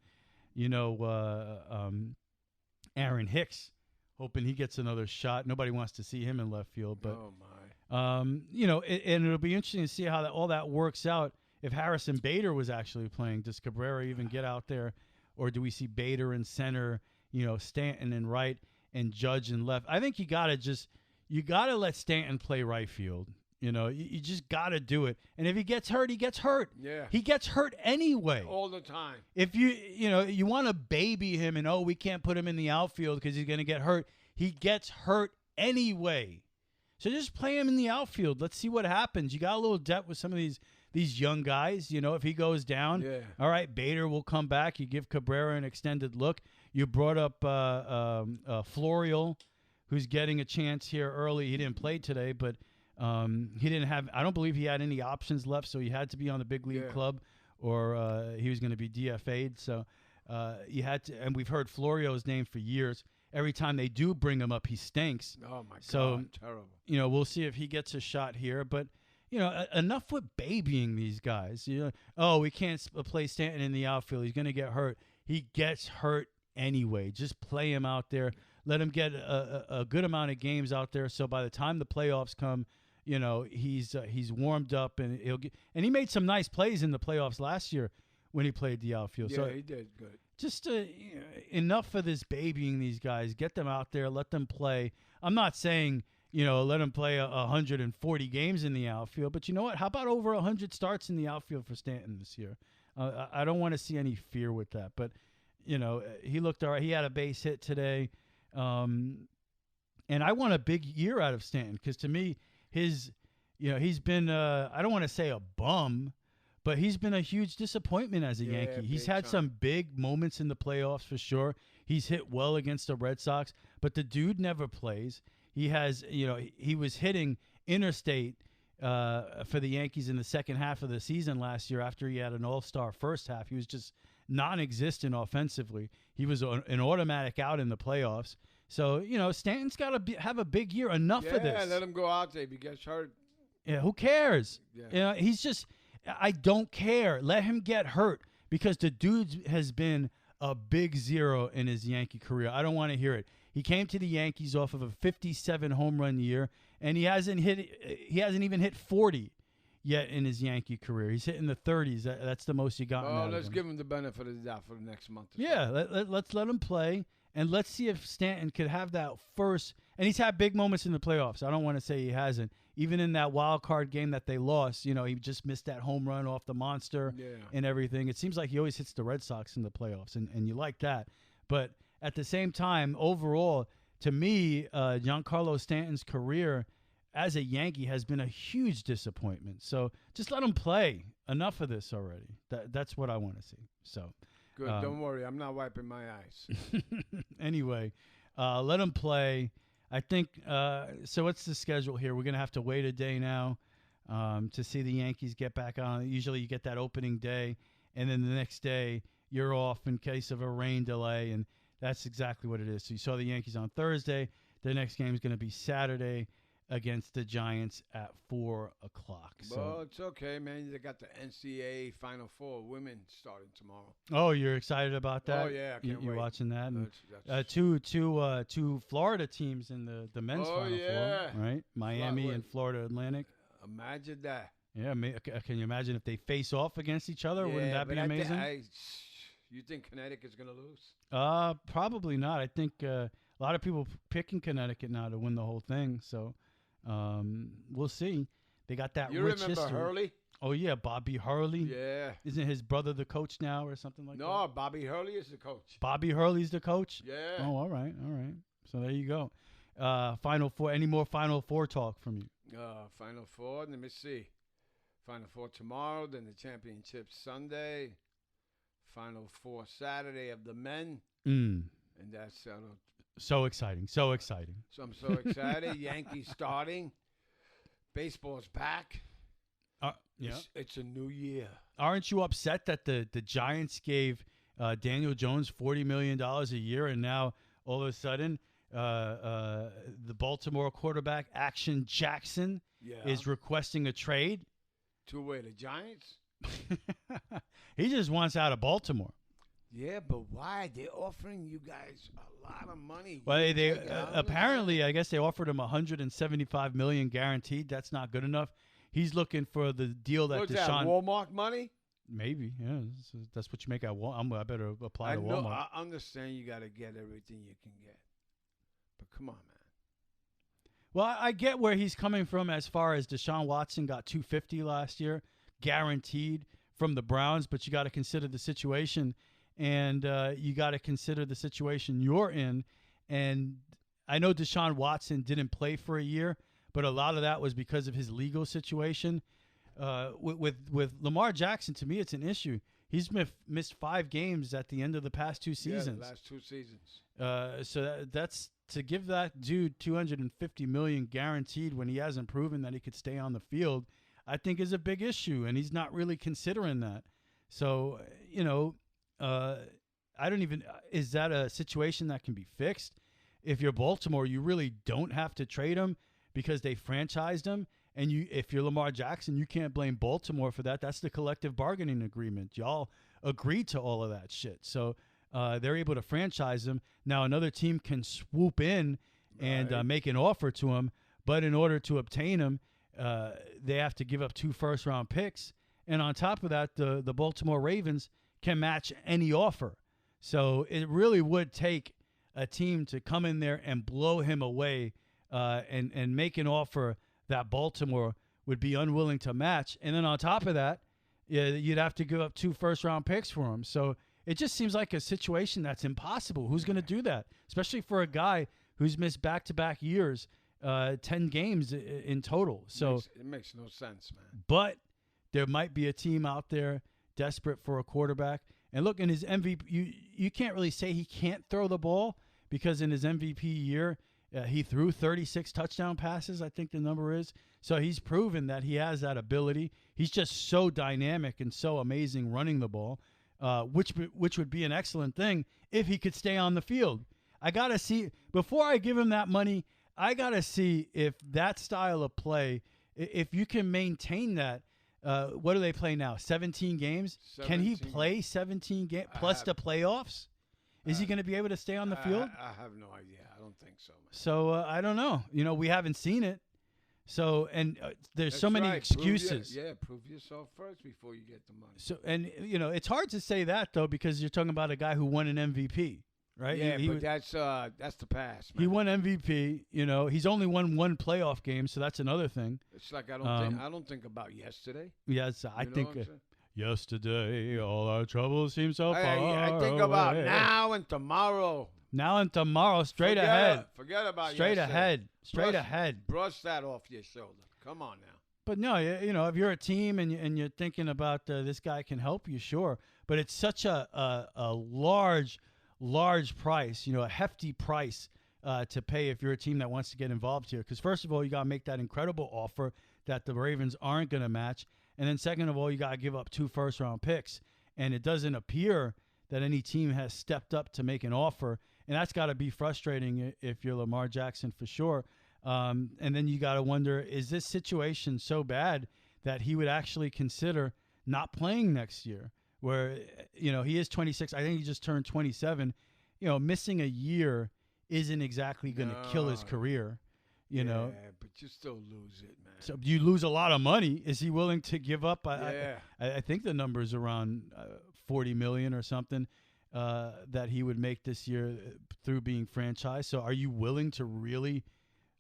Aaron Hicks, hoping he gets another shot. Nobody wants to see him in left field, but and it'll be interesting to see how all that works out. If Harrison Bader was actually playing, does Cabrera even get out there, or do we see Bader in center? Stanton in right and Judge in left. I think you gotta let Stanton play right field. You just got to do it. And if he gets hurt, he gets hurt. Yeah. He gets hurt anyway. All the time. If you want to baby him and, we can't put him in the outfield because he's going to get hurt. He gets hurt anyway. So just play him in the outfield. Let's see what happens. You got a little depth with some of these young guys. You know, if he goes down, all right, Bader will come back. You give Cabrera an extended look. You brought up Florial, who's getting a chance here early. He didn't play today, but he didn't have – I don't believe he had any options left, so he had to be on the big league club or he was going to be DFA'd. So you had to – and we've heard Florial's name for years. Every time they do bring him up, he stinks. Oh, my so, God, terrible. You know, we'll see if he gets a shot here. But, you know, enough with babying these guys. You know, oh, we can't play Stanton in the outfield. He's going to get hurt. He gets hurt anyway. Just play him out there. Let him get a good amount of games out there. So by the time the playoffs come, you know, he's warmed up and and he made some nice plays in the playoffs last year when he played the outfield. Yeah, so he did good. Just enough of this babying these guys. Get them out there. Let them play. I'm not saying, you know, let them play 140 games in the outfield. But you know what? How about over 100 starts in the outfield for Stanton this year? I don't want to see any fear with that. But, you know, he looked all right. He had a base hit today. And I want a big year out of Stanton because to me, he's been, I don't want to say a bum, but he's been a huge disappointment as a Yankee. He's had some big moments in the playoffs for sure. He's hit well against the Red Sox, but the dude never plays. He has, you know, he was hitting interstate for the Yankees in the second half of the season last year after he had an all-star first half. He was just non-existent offensively. He was an automatic out in the playoffs. So, you know, Stanton's got to have a big year. Enough of this. Yeah, let him go out there if he gets hurt. Yeah, who cares? Yeah. You know, he's just – I don't care. Let him get hurt because the dude has been a big zero in his Yankee career. I don't want to hear it. He came to the Yankees off of a 57 home run year, and he hasn't even hit 40 yet in his Yankee career. He's hitting the 30s. That's the most you got. Oh, let's give him the benefit of the doubt for the next month. Yeah, let's let him play, and let's see if Stanton could have that first. And he's had big moments in the playoffs. I don't want to say he hasn't. Even in that wild card game that they lost, you know, he just missed that home run off the monster and everything. It seems like he always hits the Red Sox in the playoffs, and you like that. But at the same time, overall, to me, Giancarlo Stanton's career as a Yankee has been a huge disappointment. So just let him play. Enough of this already. That's what I want to see. So good. Don't worry. I'm not wiping my eyes. Anyway, let him play. I think so. What's the schedule here? We're going to have to wait a day now to see the Yankees get back on. Usually you get that opening day, and then the next day you're off in case of a rain delay, and that's exactly what it is. So you saw the Yankees on Thursday. The next game is going to be Saturday against the Giants at 4 o'clock. Well, it's okay, man. They got the NCAA Final Four women starting tomorrow. Oh, you're excited about that? Oh, yeah. I can't You're wait. watching that? And, That's two Florida teams in the men's Final yeah. Four, right? Miami and Florida Atlantic. Imagine that. Yeah, can you imagine if they face off against each other? Yeah, Wouldn't that be amazing? You think Connecticut's going to lose? Probably not. I think a lot of people picking Connecticut now to win the whole thing. So we'll see. They got that rich history. You remember Hurley? Oh, yeah, Bobby Hurley. Yeah. Isn't his brother the coach now or something like that? No, Bobby Hurley is the coach. Bobby Hurley's the coach? Yeah. Oh, all right. So there you go. Final Four. Any more Final Four talk from you? Final Four. Let me see. Final Four tomorrow, then the championship Sunday. Final Four Saturday of the men. And that's so exciting. So I'm so excited. Yankees starting. Baseball's back. Yeah. It's a new year. Aren't you upset that the Giants gave Daniel Jones $40 million a year, and now all of a sudden the Baltimore quarterback, Action Jackson, is requesting a trade? Two-way the Giants? He just wants out of Baltimore. Yeah, but why? They're offering you guys a lot of money. Well, they apparently, I guess they offered him $175 million guaranteed. That's not good enough. He's looking for the deal that What's Deshaun. That, Walmart money? Maybe, yeah. That's what you make at Walmart. I better apply to Walmart. I understand you got to get everything you can get, but come on, man. Well, I get where he's coming from as far as Deshaun Watson got $250 last year, guaranteed from the Browns, but you got to consider the situation, and you got to consider the situation you're in. And I know Deshaun Watson didn't play for a year, but a lot of that was because of his legal situation. With Lamar Jackson, to me, it's an issue. He's missed 5 games at the end of the past 2 seasons. Yeah, the last 2 seasons. So that's to give that dude $250 million guaranteed when he hasn't proven that he could stay on the field, I think is a big issue, and he's not really considering that. So, I don't even – is that a situation that can be fixed? If you're Baltimore, you really don't have to trade him because they franchised him. And if you're Lamar Jackson, you can't blame Baltimore for that. That's the collective bargaining agreement. Y'all agreed to all of that shit. So they're able to franchise him. Now another team can swoop in and make an offer to him. But in order to obtain him, they have to give up 2 first-round picks. And on top of that, the Baltimore Ravens can match any offer. So it really would take a team to come in there and blow him away and make an offer that Baltimore would be unwilling to match. And then on top of that, you'd have to give up 2 first-round picks for him. So it just seems like a situation that's impossible. Who's going to do that? Especially for a guy who's missed back-to-back years, 10 games in total. So it makes no sense, man. But there might be a team out there desperate for a quarterback. And look, in his MVP, you can't really say he can't throw the ball because in his MVP year, he threw 36 touchdown passes, I think the number is. So he's proven that he has that ability. He's just so dynamic and so amazing running the ball, which would be an excellent thing if he could stay on the field. I got to see, before I give him that money, I got to see if that style of play, if you can maintain that. What do they play now? 17 games? 17. Can he play 17 games plus the playoffs? Is he going to be able to stay on the field? I have no idea. I don't think so, man. So I don't know. We haven't seen it. So and there's so many excuses. Prove yourself first before you get the money. So and it's hard to say that though because you're talking about a guy who won an MVP, right? Yeah, but that's the past. Man. He won MVP. He's only won 1 playoff game, so that's another thing. It's like I don't think about yesterday. Yes, I think. Yesterday, all our troubles seem so far I think about now and tomorrow. Now and tomorrow, straight ahead. Forget about straight yesterday. Straight ahead. Brush that off your shoulder. Come on now. But no, if you're a team and you're thinking about this guy can help you, sure. But it's such a large price, a hefty price to pay if you're a team that wants to get involved here. Because first of all, you got to make that incredible offer that the Ravens aren't going to match. And then second of all, you got to give up 2 first-round picks. And it doesn't appear that any team has stepped up to make an offer. And that's got to be frustrating if you're Lamar Jackson for sure. And then you got to wonder, is this situation so bad that he would actually consider not playing next year? Where, he is 26. I think he just turned 27. Missing a year isn't exactly going to kill his career. You know, but you still lose it, man. So you lose a lot of money. Is he willing to give up? I think the number's around $40 million or something that he would make this year through being franchised. So are you willing to really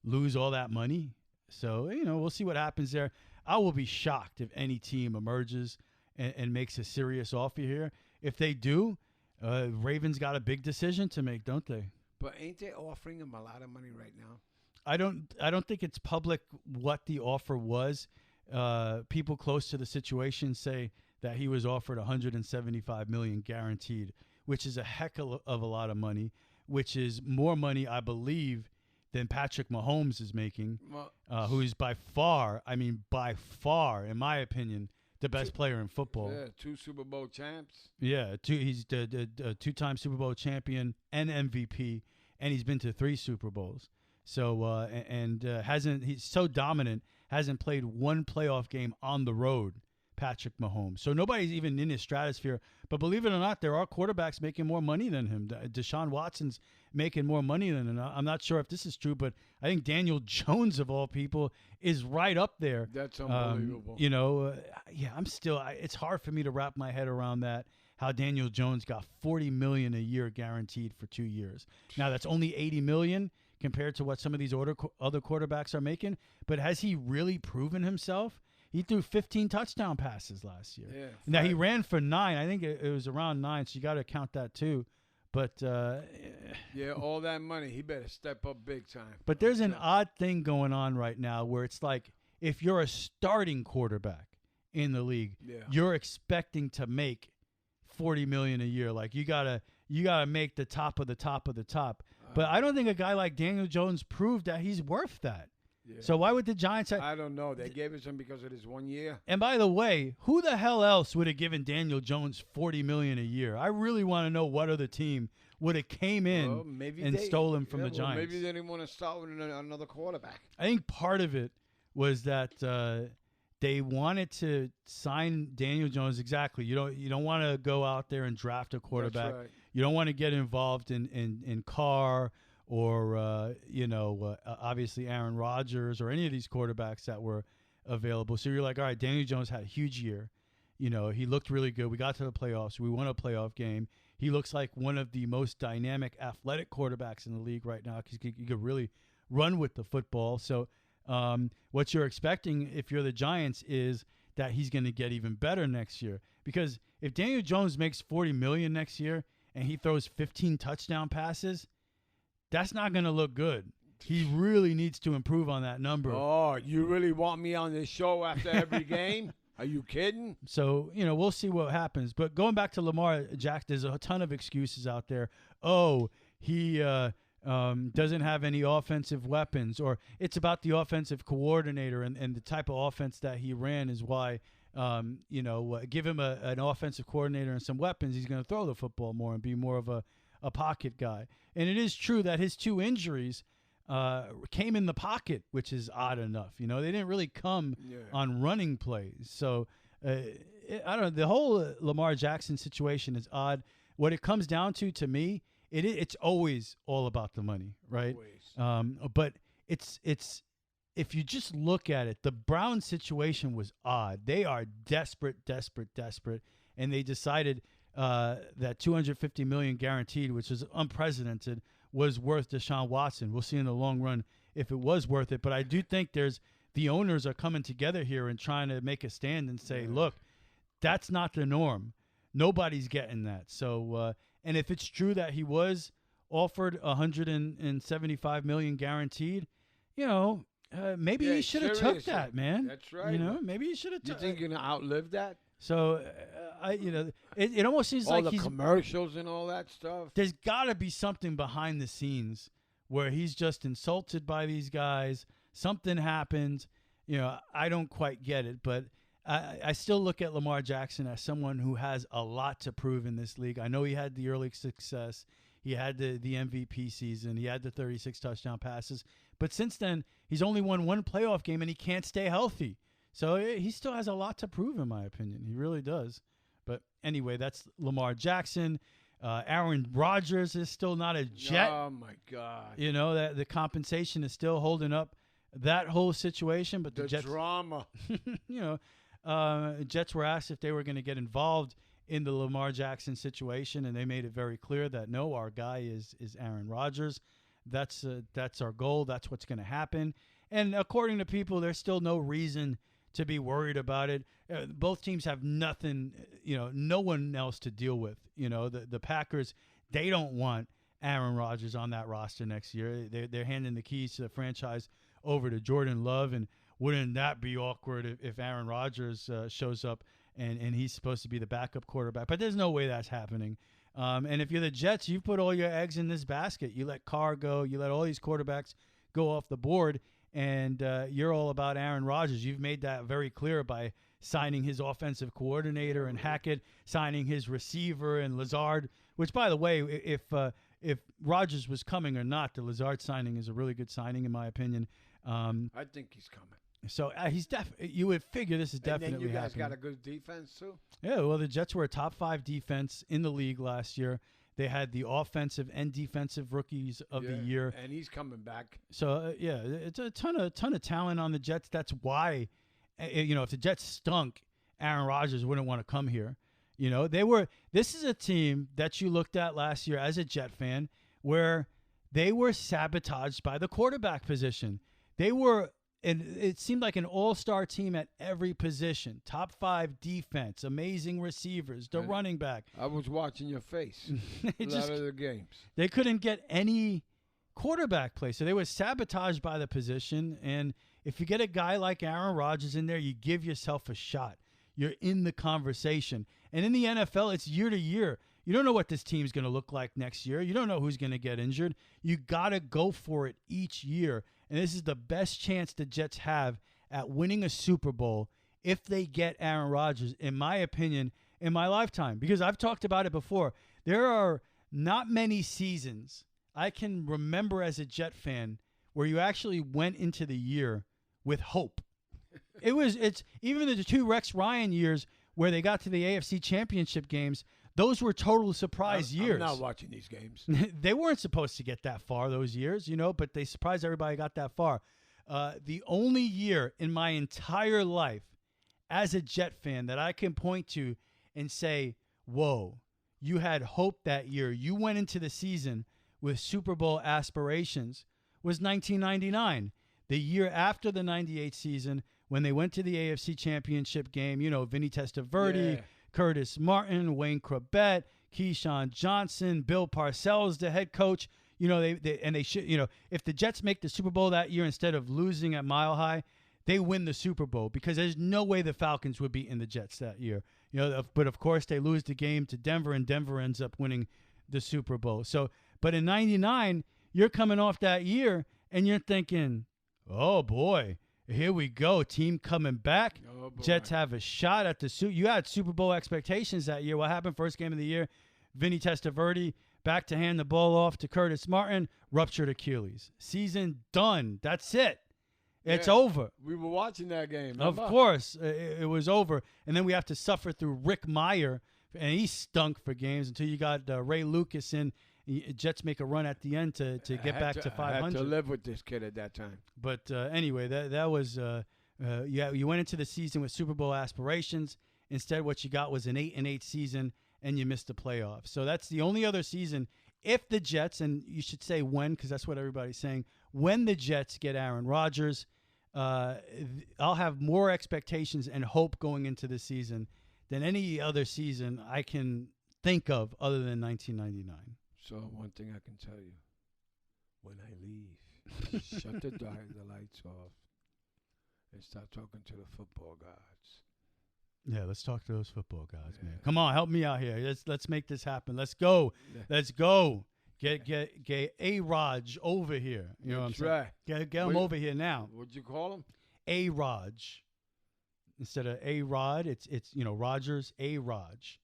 lose all that money? So, we'll see what happens there. I will be shocked if any team emerges and makes a serious offer here. If they do, Ravens got a big decision to make, don't they? But ain't they offering him a lot of money right now? I don't think it's public what the offer was. People close to the situation say that he was offered $175 million guaranteed, which is a heck of a lot of money, which is more money, I believe, than Patrick Mahomes is making, who is by far, in my opinion, the best player in football. Yeah, 2 Super Bowl champs. Yeah, he's the 2-time Super Bowl champion and MVP, and he's been to 3 Super Bowls. So he's so dominant, hasn't played 1 playoff game on the road, Patrick Mahomes. So nobody's even in his stratosphere. But believe it or not, there are quarterbacks making more money than him. Deshaun Watson's making more money than him. I'm not sure if this is true, but I think Daniel Jones, of all people, is right up there. That's unbelievable. It's hard for me to wrap my head around that. How Daniel Jones got $40 million a year guaranteed for 2 years. Now that's only $80 million compared to what some of these other quarterbacks are making. But has he really proven himself? He threw 15 touchdown passes last year. Yeah, now he ran for 9. I think it was around 9, so you got to count that too. But Yeah, all that money, he better step up big time. but there's an odd thing going on right now where it's like if you're a starting quarterback in the league, you're expecting to make $40 million a year. Like you gotta make the top of the top of the top. But I don't think a guy like Daniel Jones proved that he's worth that. Yeah. So why would the Giants? I don't know. They gave it to him because of his 1 year. And by the way, who the hell else would have given Daniel Jones $40 million a year? I really want to know what other team would have came in and stole him from the Giants. Maybe they didn't want to start with another quarterback. I think part of it was that they wanted to sign Daniel Jones. Exactly. You don't want to go out there and draft a quarterback. That's right. You don't want to get involved in Carr or obviously Aaron Rodgers or any of these quarterbacks that were available. So you're like, all right, Daniel Jones had a huge year. He looked really good. We got to the playoffs. We won a playoff game. He looks like one of the most dynamic, athletic quarterbacks in the league right now because he could really run with the football. So what you're expecting if you're the Giants is that he's going to get even better next year. Because if Daniel Jones makes $40 million next year and he throws 15 touchdown passes, that's not going to look good. He really needs to improve on that number. Oh, you really want me on this show after every game? Are you kidding? So, we'll see what happens. But going back to Lamar Jackson, there's a ton of excuses out there. Oh, he doesn't have any offensive weapons, or it's about the offensive coordinator and the type of offense that he ran is why, give him an offensive coordinator and some weapons, he's going to throw the football more and be more of a pocket guy. And it is true that his two injuries came in the pocket, which is odd enough. They didn't really come on running plays. So I don't know. The whole Lamar Jackson situation is odd. What it comes down to me, it's always all about the money, right? But it's if you just look at it, the Browns situation was odd. They are desperate, and they decided that $250 million guaranteed, which is unprecedented, was worth Deshaun Watson. We'll see in the long run if it was worth it. But I do think the owners are coming together here and trying to make a stand and say, look, that's not the norm. Nobody's getting that. So, and if it's true that he was offered $175 million guaranteed, maybe he should have took that, man. That's right. Maybe he should have took. You think you're gonna outlive that? So, it almost seems all like the commercials and all that stuff. There's got to be something behind the scenes where he's just insulted by these guys. Something happened. I don't quite get it, but I still look at Lamar Jackson as someone who has a lot to prove in this league. I know he had the early success. He had the MVP season. He had the 36 touchdown passes. But since then, he's only won one playoff game, and he can't stay healthy. So he still has a lot to prove, in my opinion. He really does. But anyway, that's Lamar Jackson. Aaron Rodgers is still not a Jet. Oh, my God. That the compensation is still holding up that whole situation. But the Jets, drama. Jets were asked if they were going to get involved in the Lamar Jackson situation, and they made it very clear that, no, our guy is Aaron Rodgers. That's our goal. That's what's going to happen. And according to people, there's still no reason to be worried about it. Both teams have nothing, no one else to deal with. The Packers, they don't want Aaron Rodgers on that roster next year. They're handing the keys to the franchise over to Jordan Love, and wouldn't that be awkward if Aaron Rodgers shows up and he's supposed to be the backup quarterback? But there's no way that's happening. And if you're the Jets, you put all your eggs in this basket. You let Carr go. You let all these quarterbacks go off the board. And you're all about Aaron Rodgers. You've made that very clear by signing his offensive coordinator and Hackett, signing his receiver and Lazard, which, by the way, if Rodgers was coming or not, the Lazard signing is a really good signing, in my opinion. I think he's coming. So he's you would figure this is definitely happening. And then you guys happening. got a good defense, too? Yeah, well, the Jets were a top 5 defense in the league last year. They had the offensive and defensive rookies of the year. And he's coming back. So, it's a ton of talent on the Jets. That's why, if the Jets stunk, Aaron Rodgers wouldn't want to come here. This is a team that you looked at last year as a Jet fan where they were sabotaged by the quarterback position. They were and it seemed like an all-star team at every position. Top 5 defense, amazing receivers, the running back. I was watching your face a Just- lot of the games. They couldn't get any quarterback play, so they were sabotaged by the position. And if you get a guy like Aaron Rodgers in there, you give yourself a shot. You're in the conversation. And in the NFL, it's year to year. You don't know what this team's going to look like next year. You don't know who's going to get injured. You got to go for it each year. And this is the best chance the Jets have at winning a Super Bowl if they get Aaron Rodgers, in my opinion, in my lifetime. Because I've talked about it before. There are not many seasons I can remember as a Jet fan where you actually went into the year with hope. It's even the 2 Rex Ryan years where they got to the AFC Championship games. Those were total surprise years. I'm not watching these games. They weren't supposed to get that far those years, but they surprised everybody got that far. The only year in my entire life as a Jet fan that I can point to and say, whoa, you had hope that year. You went into the season with Super Bowl aspirations was 1999, the year after the 98 season when they went to the AFC Championship game. Vinny Testaverde, Yeah. Curtis Martin, Wayne Corbett, Keyshawn Johnson, Bill Parcells, the head coach. They should. If the Jets make the Super Bowl that year instead of losing at Mile High, they win the Super Bowl because there's no way the Falcons would be in the Jets that year. But of course they lose the game to Denver, and Denver ends up winning the Super Bowl. So, but in '99, you're coming off that year and you're thinking, oh boy, here we go, team coming back. Oh, boy. Jets have a shot at the Super. You had Super Bowl expectations that year. What happened? First game of the year, Vinny Testaverde back to hand the ball off to Curtis Martin, ruptured Achilles. Season done. That's it. It's Yeah. over. We were watching that game. Of remember? course, it was over. And then we have to suffer through Rick Meyer, and he stunk for games until you got Ray Lucas in. Jets make a run at the end to get back to 500. I had to live with this kid at that time. But anyway, that was you went into the season with Super Bowl aspirations. Instead, what you got was an 8-8 season, and you missed the playoffs. So that's the only other season. If the Jets, and you should say when, because that's what everybody's saying, when the Jets get Aaron Rodgers, I'll have more expectations and hope going into the season than any other season I can think of other than 1999. So one thing I can tell you, when I leave, shut the lights off and start talking to the football gods. Yeah, let's talk to those football guys, man. Come on, help me out here. Let's make this happen. Let's go. Yeah. Let's go. Get A-Raj over here. You know what I'm That's saying? right. Get him over here now. What'd you call him? A-Raj. Instead of A-Rod, it's Rodgers, A-Raj.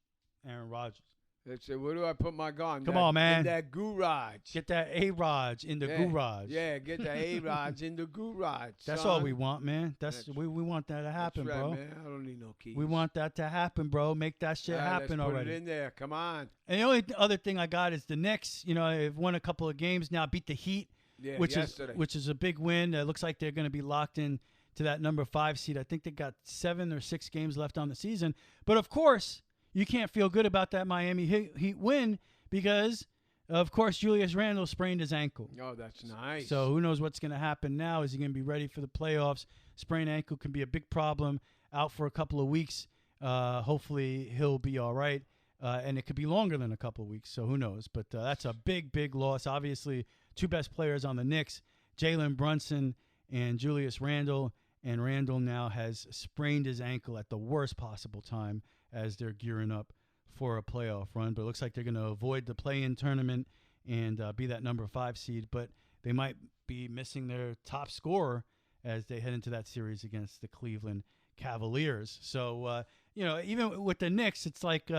Aaron Rodgers. They said, where do I put my gun? Come on, man. In that garage. Get that A-Raj in the garage. Yeah, get the A-Raj in the garage. That's son. all we want, man. We want that to happen, That's right, bro. man. I don't need no keys. We want that to happen, bro. Make that shit happen let's already. Put it in there. Come on. And the only other thing I got is the Knicks. They've won a couple of games now, beat the Heat, Yeah, which yesterday. is a big win. It looks like they're going to be locked in to that number 5 seed. I think they got 7 or 6 games left on the season. But of course, you can't feel good about that Miami Heat win because, of course, Julius Randle sprained his ankle. Oh, that's nice. So who knows what's going to happen now? Is he going to be ready for the playoffs? Sprained ankle can be a big problem. Out for a couple of weeks. Hopefully he'll be all right. And it could be longer than a couple of weeks, so who knows? But that's a big, big loss. Obviously, 2 best players on the Knicks, Jalen Brunson and Julius Randle. And Randle now has sprained his ankle at the worst possible time as they're gearing up for a playoff run. But it looks like they're going to avoid the play-in tournament and be that number 5 seed. But they might be missing their top scorer as they head into that series against the Cleveland Cavaliers. So, even with the Knicks, it's like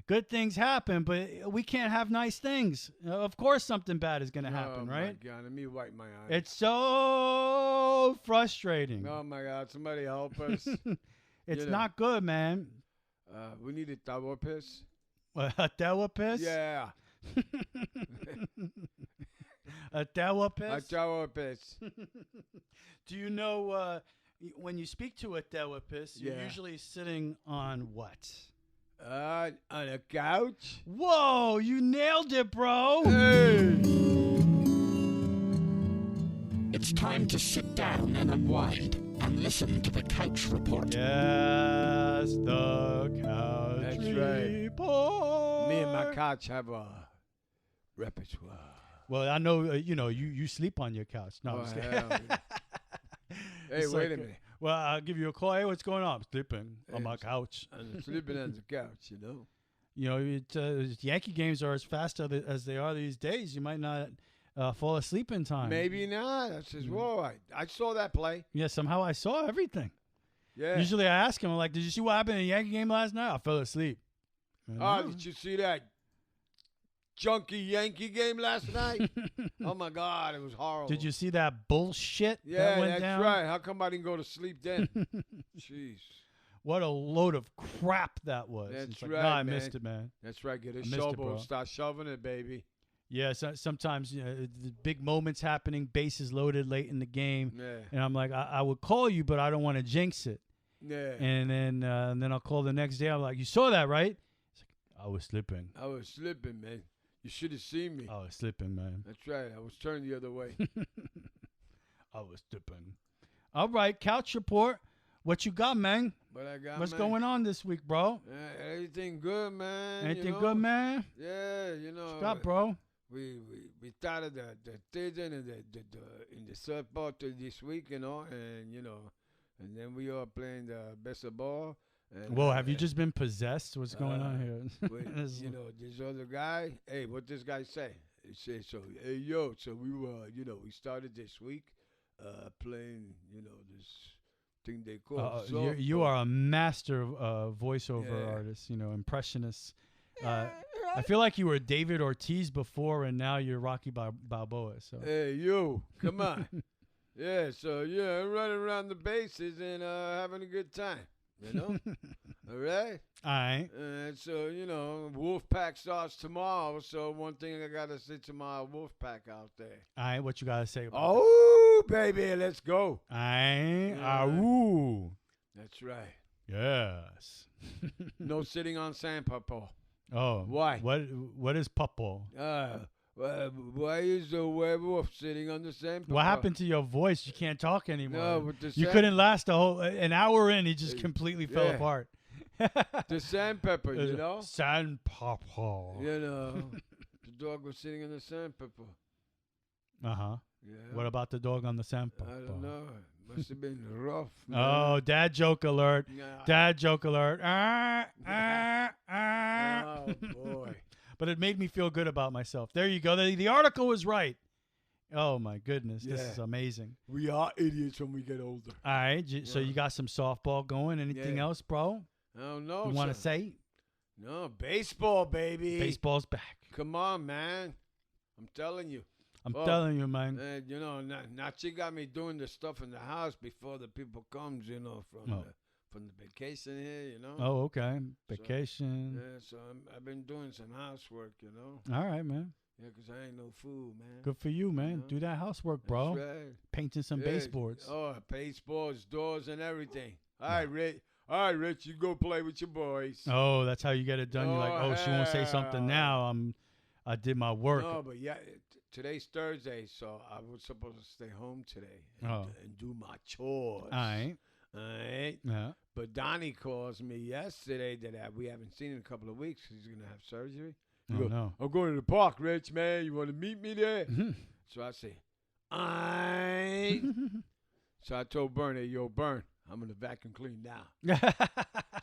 good things happen, but we can't have nice things. Of course something bad is going to happen, right? Oh, my God. Let me wipe my eyes. It's so frustrating. Oh, my God. Somebody help us. It's not good, man. We need a tower piss. A tower piss? Yeah. A tower piss? A tower piss. Do you know when you speak to a therapist, you're Yeah. usually sitting on what? On a couch. Whoa, you nailed it, bro. Hey. It's time to sit down and unwind and listen to the Couch Report. Yes, the Couch That's right. Report. Me and my couch have a repertoire. Well, I know, you sleep on your couch. No, I'm just kidding. Hey, It's wait like, a minute. Well, I'll give you a call. Hey, what's going on? I'm sleeping on my couch. I'm sleeping on the couch, you know. Yankee games are as fast as they are these days. You might not fall asleep in time. Maybe not. I says, whoa, I saw that play. Yeah, somehow I saw everything. Yeah. Usually I ask him, I'm like, did you see what happened in the Yankee game last night? I fell asleep. Oh, did you see that junky Yankee game last night? Oh, my God, it was horrible. Did you see that bullshit Yeah, that went that's down? right. How come I didn't go to sleep then? Jeez. What a load of crap that was. That's It's like, right, nah, I man. missed it, man. That's right. Get a I missed it, shovel, bro. start shoving it, baby. Yeah, sometimes the big moments happening, bases loaded late in the game, Yeah. and I'm like, I would call you, but I don't want to jinx it. Yeah. And then I'll call the next day. I'm like, you saw that, right? It's like, I was sleeping. I was slipping, man. You should have seen me. I was sleeping, man. That's right. I was turned the other way. I was sleeping. All right, Couch Report. What you got, man? What I got, What's man? going on this week, bro? Everything good, man. Anything good, man? Yeah, What you got, bro? We started the season in the softball this week, and and then we are playing the best of ball. And, Whoa, have you just been possessed? What's going on here? This other guy. Hey, what this guy say? He said, so hey yo, so we were, we started this week, playing, this thing they call. You are a master voiceover artist, impressionist. I feel like you were David Ortiz before, and now you're Rocky Balboa. So Hey, you, come on. Yeah, so, I'm running around the bases and having a good time, All right? All right. And so, Wolfpack starts tomorrow, so one thing I got to say to my Wolfpack out there. All right, what you got to say about Oh, baby, let's go. that? All right. Yeah. Ooh. That's right. Yes. No sitting on sandpaper. Oh. Why? What is Puppo? Why is the werewolf sitting on the sandpaper? What happened to your voice? You can't talk anymore. No, but the you couldn't last an hour in. He just completely fell yeah. apart. The sandpaper, Sandpaper. The dog was sitting on the sandpaper. Uh-huh. Yeah. What about the dog on the sandpaper? I don't know. Must have been rough, man. Oh, dad joke alert. Yeah. Dad joke alert. Oh, boy. But it made me feel good about myself. There you go. The article was right. Oh, my goodness. This is amazing. We are idiots when we get older. All right. So you got some softball going. Anything else, bro? I don't know. You want to say? No, baseball, baby. Baseball's back. Come on, man. I'm telling you. I'm telling you, man. Nachi got me doing the stuff in the house before the people comes, from the vacation here, Oh, okay. Vacation. So I've been doing some housework, All right, man. Yeah, 'cause I ain't no fool, man. Good for you, man. Do that housework, bro. That's right. Painting some baseboards. Oh, baseboards, doors, and everything. All right, Rich, you go play with your boys. Oh, that's how you get it done. You're like, oh, she won't say something now. I did my work. No, but today's Thursday, so I was supposed to stay home today and do my chores. All right. All right. Yeah. But Donnie calls me yesterday that we haven't seen in a couple of weeks. He's going to have surgery. He goes, no. I'm going to the park, Rich, man. You want to meet me there? So I say, all right. So I told Bern, hey, yo, Bern, I'm going to vacuum clean now.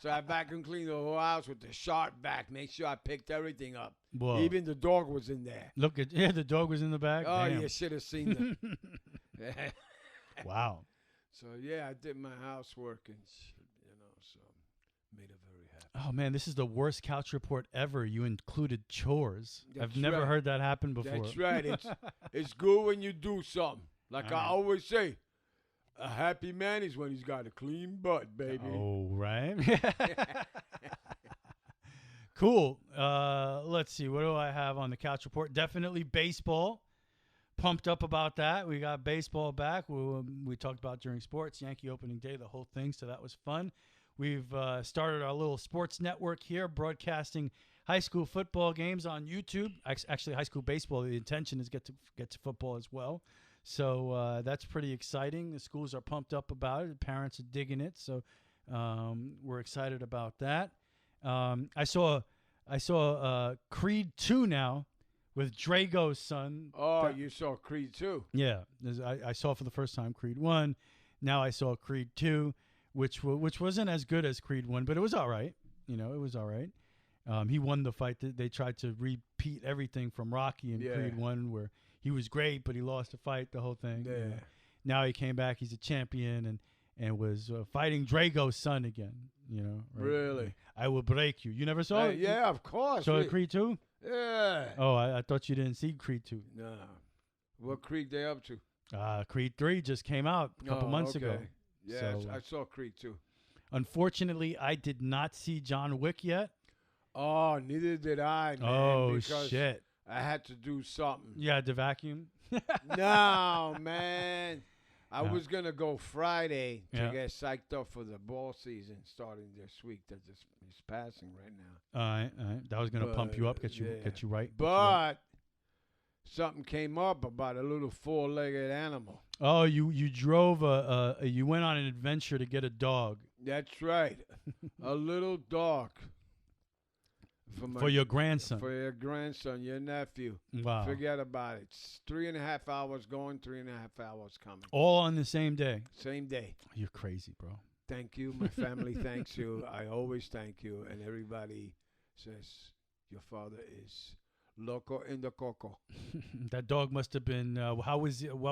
So I vacuum cleaned the whole house with the sharp vac. Make sure I picked everything up. Whoa. Even the dog was in there. Look at the dog was in the back. Oh, Damn. you should have seen it. Wow. So I did my housework and so made her very happy. Oh man, this is the worst couch report ever. You included chores. That's I've never right. heard that happen before. That's right. It's good when you do something. Like I always say, a happy man is when he's got a clean butt, baby. Oh, right. Cool. Let's see. What do I have on the couch report? Definitely baseball. Pumped up about that. We got baseball back. We talked about during sports, Yankee opening day, the whole thing. So that was fun. We've started our little sports network here, broadcasting high school football games on YouTube. Actually, high school baseball. The intention is get to football as well. So that's pretty exciting. The schools are pumped up about it. The parents are digging it. So we're excited about that. I saw Creed 2 now with Drago's son. Oh, you saw Creed 2? Yeah, I saw for the first time Creed 1. Now I saw Creed 2, which wasn't as good as Creed 1, but it was all right. You know, it was all right. He won the fight. They tried to repeat everything from Rocky in Creed 1, where he was great, but he lost the fight, the whole thing. Yeah. You know. Now he came back. He's a champion and was fighting Drago's son again. You know. Right? Really? I will break you. You never saw it? Yeah, of course. Saw Creed 2? Yeah. Oh, I thought you didn't see Creed 2. No. What Creed they up to? Creed 3 just came out a couple months ago. Yeah, So, I saw Creed 2. Unfortunately, I did not see John Wick yet. Oh, neither did I, man. Oh, because shit. I had to do something. You had to vacuum? No, man. I No. was going to go Friday to Yeah. get psyched up for the ball season starting this week that just is passing right now. All right. That was going to pump you up, get you right. But something came up about a little four-legged animal. Oh, you drove you went on an adventure to get a dog. That's right. A little dog. For your grandson. For your grandson, your nephew. Wow. Forget about it. It's 3.5 hours going, 3.5 hours coming. All on the same day. Same day. You're crazy, bro. Thank you. My family thanks you. I always thank you. And everybody says your father is loco in the coco. That dog must have been. What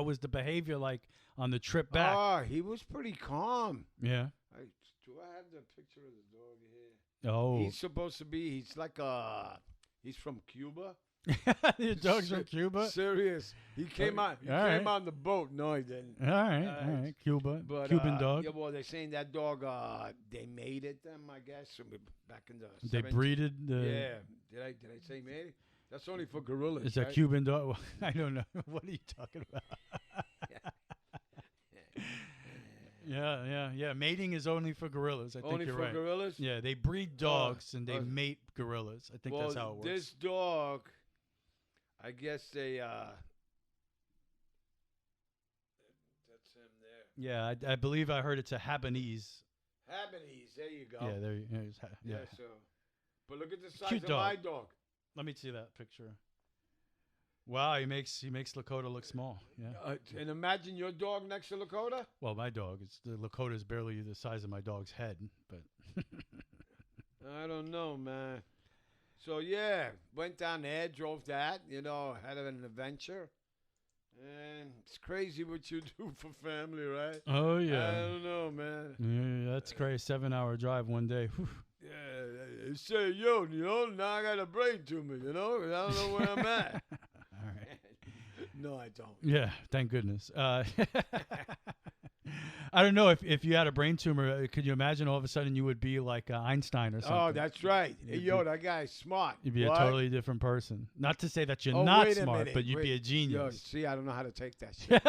was the behavior like on the trip back? Oh, he was pretty calm. Yeah. Do I have the picture of the dog here? Oh. He's supposed to be. He's like he's from Cuba. Your dog's from Cuba? Serious. He came on. He came on the boat. No, he didn't. All right. Cuba. But, Cuban dog. Yeah, well, they're saying that dog. They mated them, I guess, back in the. They 70s. breeded. Yeah. Did I say mated? That's only for gorillas. Is that right? Cuban dog? I don't know. What are you talking about? Yeah. Mating is only for gorillas. I think Only you're for right. gorillas? Yeah, they breed dogs and they mate gorillas. I think that's how it works. This dog, I guess they. That's him there. Yeah, I believe I heard it's a Habanese. Habanese. There you go. Yeah, there. Yeah. So, but look at the size Cute of dog. my dog. Let me see that picture. Wow, he makes Lakota look small. Yeah. And imagine your dog next to Lakota. Well, my dog, the Lakota is barely the size of my dog's head, but. I don't know, man. So yeah, went down there, drove that, had an adventure. And it's crazy what you do for family, right? Oh yeah. I don't know, man. Yeah, that's crazy. 7-hour drive one day. Whew. Yeah, they say, now I got a brain tumor, I don't know where I'm at. All right. No, I don't. Yeah, thank goodness. I don't know if you had a brain tumor, could you imagine all of a sudden you would be like Einstein or something? Oh, that's right. Hey, that guy's smart. You'd be What? a totally different person. Not to say that you're Oh, not wait a smart, minute, but you'd be a genius. Yo, see, I don't know how to take that shit.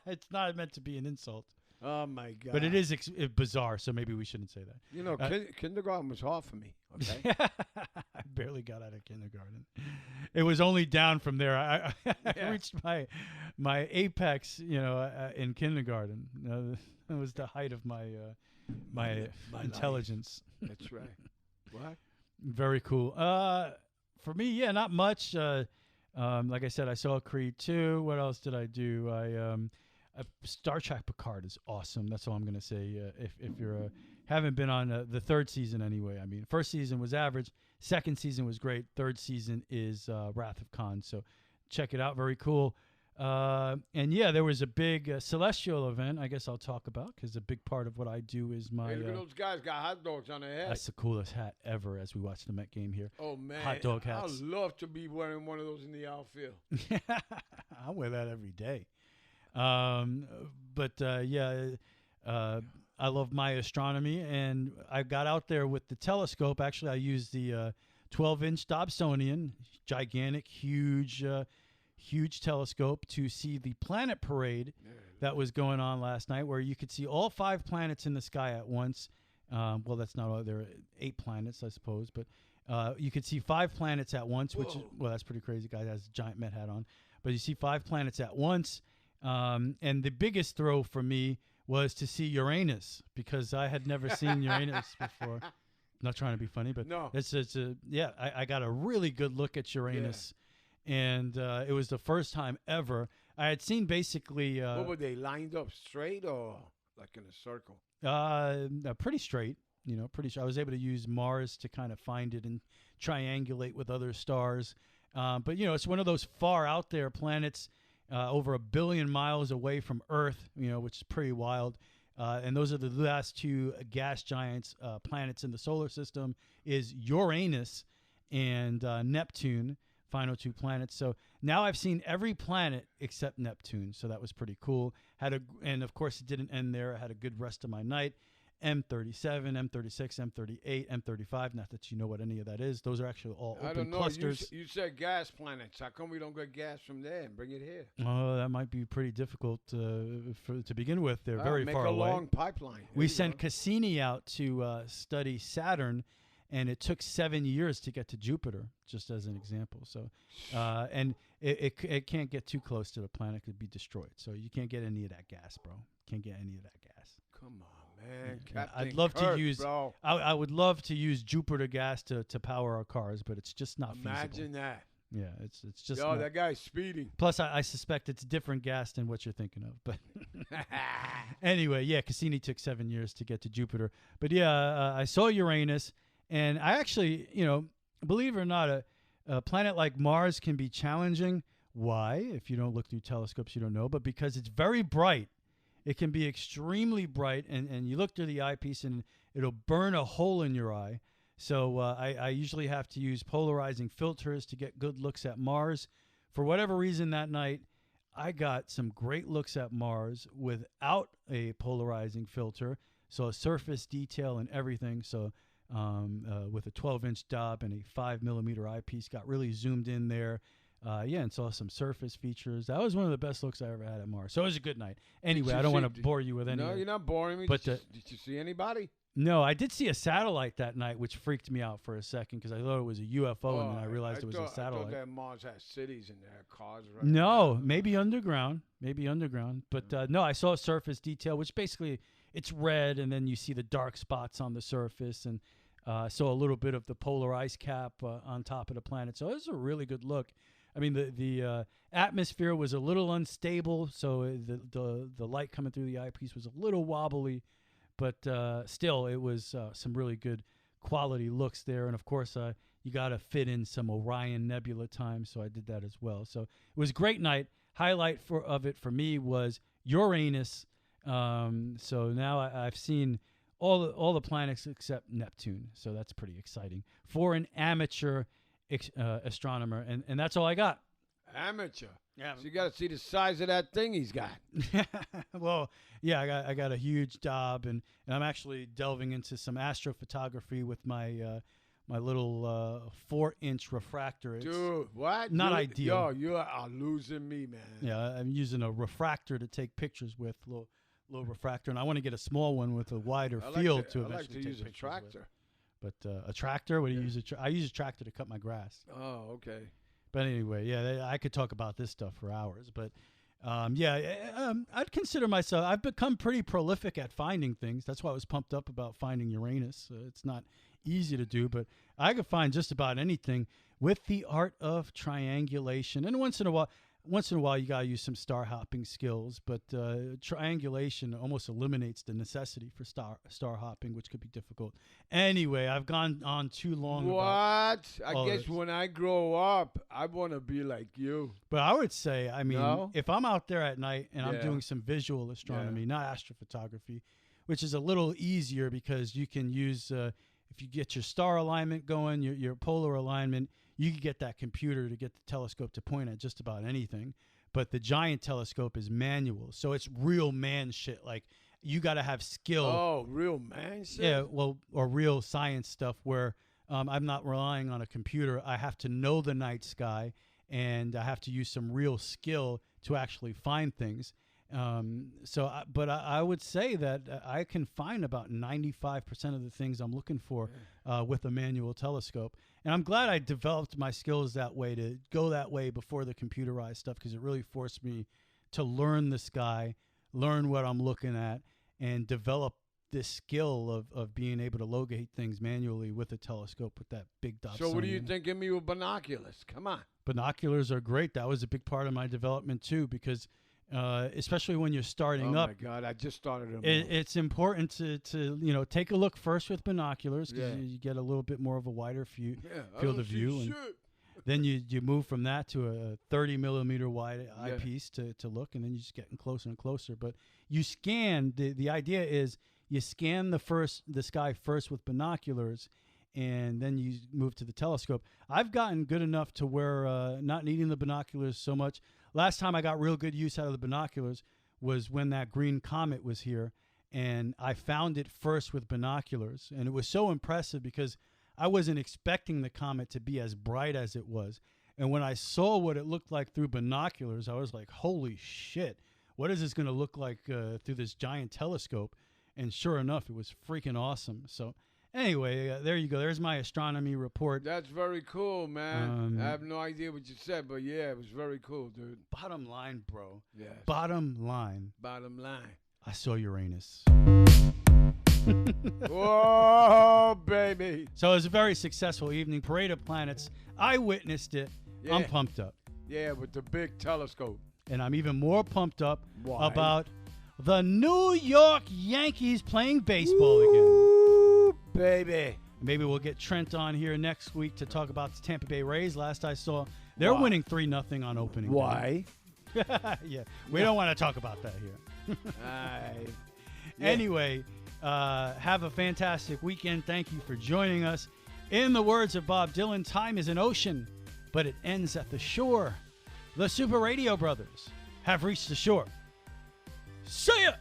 It's not meant to be an insult. Oh, my God. But it is bizarre, so maybe we shouldn't say that. Kindergarten was hard for me. Okay. I barely got out of kindergarten. It was only down from there. I reached my apex, in kindergarten. That was the height of my intelligence. That's right. What? Very cool. For me, yeah, not much. Like I said, I saw Creed 2. What else did I do? Star Trek Picard is awesome. That's all I'm going to say. If you're haven't been on the third season anyway. I mean, first season was average. Second season was great. Third season is Wrath of Khan. So check it out. Very cool. And yeah, there was a big celestial event. I guess I'll talk about because a big part of what I do is my. Hey, look at those guys got hot dogs on their head. That's the coolest hat ever. As we watch the Met game here. Oh man, hot dog hats. I'd love to be wearing one of those in the outfield. I wear that every day. I love my astronomy, and I got out there with the telescope. Actually, I used the 12-inch Dobsonian, gigantic, huge telescope to see the planet parade that was going on last night, where you could see all 5 planets in the sky at once. Well, that's not all. There are 8 planets, I suppose, but you could see 5 planets at once, which is, well, that's pretty crazy. Guy has a giant Met hat on, but you see 5 planets at once. And the biggest thrill for me was to see Uranus, because I had never seen Uranus before. Not trying to be funny, but No. I got a really good look at Uranus, and it was the first time ever. I had seen basically what were they, lined up straight or like in a circle? Pretty straight. I was able to use Mars to kind of find it and triangulate with other stars. But it's one of those far out there planets, over 1 billion miles away from Earth, which is pretty wild. And those are the last two gas giants planets in the solar system, is Uranus and Neptune, final two planets. So now I've seen every planet except Neptune. So that was pretty cool. And of course it didn't end there. I had a good rest of my night. M37, M36, M38, M35. Not that you know what any of that is. Those are actually all open I don't know. clusters. You said gas planets. How come we don't get gas from there and bring it here? Oh, that might be pretty difficult to begin with. They're very far away. Make a long pipeline. We sent Cassini out to study Saturn, and it took 7 years to get to Jupiter, just as an example. So, and it can't get too close to the planet; it could be destroyed. So you can't get any of that gas, bro. Can't get any of that gas. Come on. Man, I'd love Kirk, to use. Bro. I would love to use Jupiter gas to power our cars, but it's just not feasible. Imagine that. Yeah, it's just. Yo, that guy's speeding. Plus, I suspect it's different gas than what you're thinking of. But anyway, yeah, Cassini took 7 years to get to Jupiter. But yeah, I saw Uranus, and I actually, believe it or not, a planet like Mars can be challenging. Why? If you don't look through telescopes, you don't know. But because it's very bright. It can be extremely bright, and you look through the eyepiece, and it'll burn a hole in your eye. So I usually have to use polarizing filters to get good looks at Mars. For whatever reason that night, I got some great looks at Mars without a polarizing filter, so a surface detail and everything. So with a 12-inch Dob and a 5mm eyepiece, got really zoomed in there. And saw some surface features. That was one of the best looks I ever had at Mars. So it was a good night. Anyway, I don't want to bore you with any. No, you're not boring me. But did you see anybody? No, I did see a satellite that night, which freaked me out for a second because I thought it was a UFO, and then I realized it was a satellite. I thought that Mars had cities in there, cars. Right no, maybe underground. But no, I saw a surface detail, which basically it's red, and then you see the dark spots on the surface, and saw a little bit of the polar ice cap on top of the planet. So it was a really good look. I mean, the atmosphere was a little unstable, so the light coming through the eyepiece was a little wobbly, but still, it was some really good quality looks there. And, of course, you got to fit in some Orion Nebula time, so I did that as well. So it was a great night. Highlight of it for me was Uranus. So now I've seen all the planets except Neptune, so that's pretty exciting for an amateur astronomer, and that's all I got. Amateur. Yeah. So you got to see the size of that thing he's got. Well, yeah, I got a huge Dob, and I'm actually delving into some astrophotography with my my little 4-inch refractor. It's Dude, what? Not ideal. Yo, you are losing me, man. Yeah, I'm using a refractor to take pictures with, little refractor, and I want to get a small one with a wider field to eventually I like to take use a pictures tractor. with. But a tractor? What do you use? I use a tractor to cut my grass. Oh, okay. But anyway, yeah, I could talk about this stuff for hours. But I'd consider myself. I've become pretty prolific at finding things. That's why I was pumped up about finding Uranus. It's not easy to do, but I could find just about anything with the art of triangulation. And once in a while, you gotta use some star hopping skills, but triangulation almost eliminates the necessity for star hopping, which could be difficult. Anyway, I've gone on too long. What? I guess when I grow up, I want to be like you. But I would say, I mean, if I'm out there at night and I'm doing some visual astronomy, not astrophotography, which is a little easier because you can use, if you get your star alignment going, your polar alignment, you can get that computer to get the telescope to point at just about anything. But the giant telescope is manual, so it's real man shit. Like, you got to have skill. Oh, real man shit? Yeah, well, or real science stuff where I'm not relying on a computer. I have to know the night sky, and I have to use some real skill to actually find things. But I would say that I can find about 95% of the things I'm looking for with a manual telescope. And I'm glad I developed my skills that way, to go that way before the computerized stuff, because it really forced me to learn the sky, learn what I'm looking at, and develop this skill of being able to locate things manually with a telescope with that big Dobsonian. So what do you think of me with binoculars? Come on. Binoculars are great. That was a big part of my development too, because especially when you're starting up. Oh my God! I just started them. It's important to take a look first with binoculars, because you get a little bit more of a wider field of view, and then you move from that to a 30 millimeter wide eyepiece to look, and then you're just getting closer and closer. But you scan. The idea is you scan the sky first with binoculars, and then you move to the telescope. I've gotten good enough to where not needing the binoculars so much. Last time I got real good use out of the binoculars was when that green comet was here, and I found it first with binoculars. And it was so impressive because I wasn't expecting the comet to be as bright as it was. And when I saw what it looked like through binoculars, I was like, holy shit, what is this going to look like through this giant telescope? And sure enough, it was freaking awesome. So anyway, there you go. There's my astronomy report. That's very cool, man. I have no idea what you said, but yeah, it was very cool, dude. Bottom line, bro. Yes. Bottom line. Bottom line. I saw Uranus. Whoa, baby. So it was a very successful evening. Parade of Planets. I witnessed it. Yeah. I'm pumped up. Yeah, with the big telescope. And I'm even more pumped up Why? about the New York Yankees playing baseball Ooh, baby. Maybe we'll get Trent on here next week to talk about the Tampa Bay Rays. Last I saw, they're Why? winning 3-0 on opening day. Why? Yeah, we don't want to talk about that here. Anyway, have a fantastic weekend. Thank you for joining us. In the words of Bob Dylan, time is an ocean, but it ends at the shore. The Super Radio Brothers have reached the shore. See ya!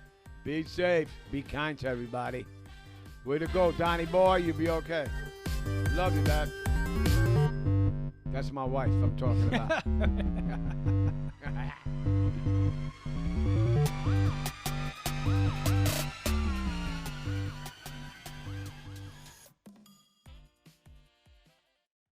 Be safe. Be kind to everybody. Way to go, Donnie boy. You'll be okay. Love you, Dad. That's my wife I'm talking about.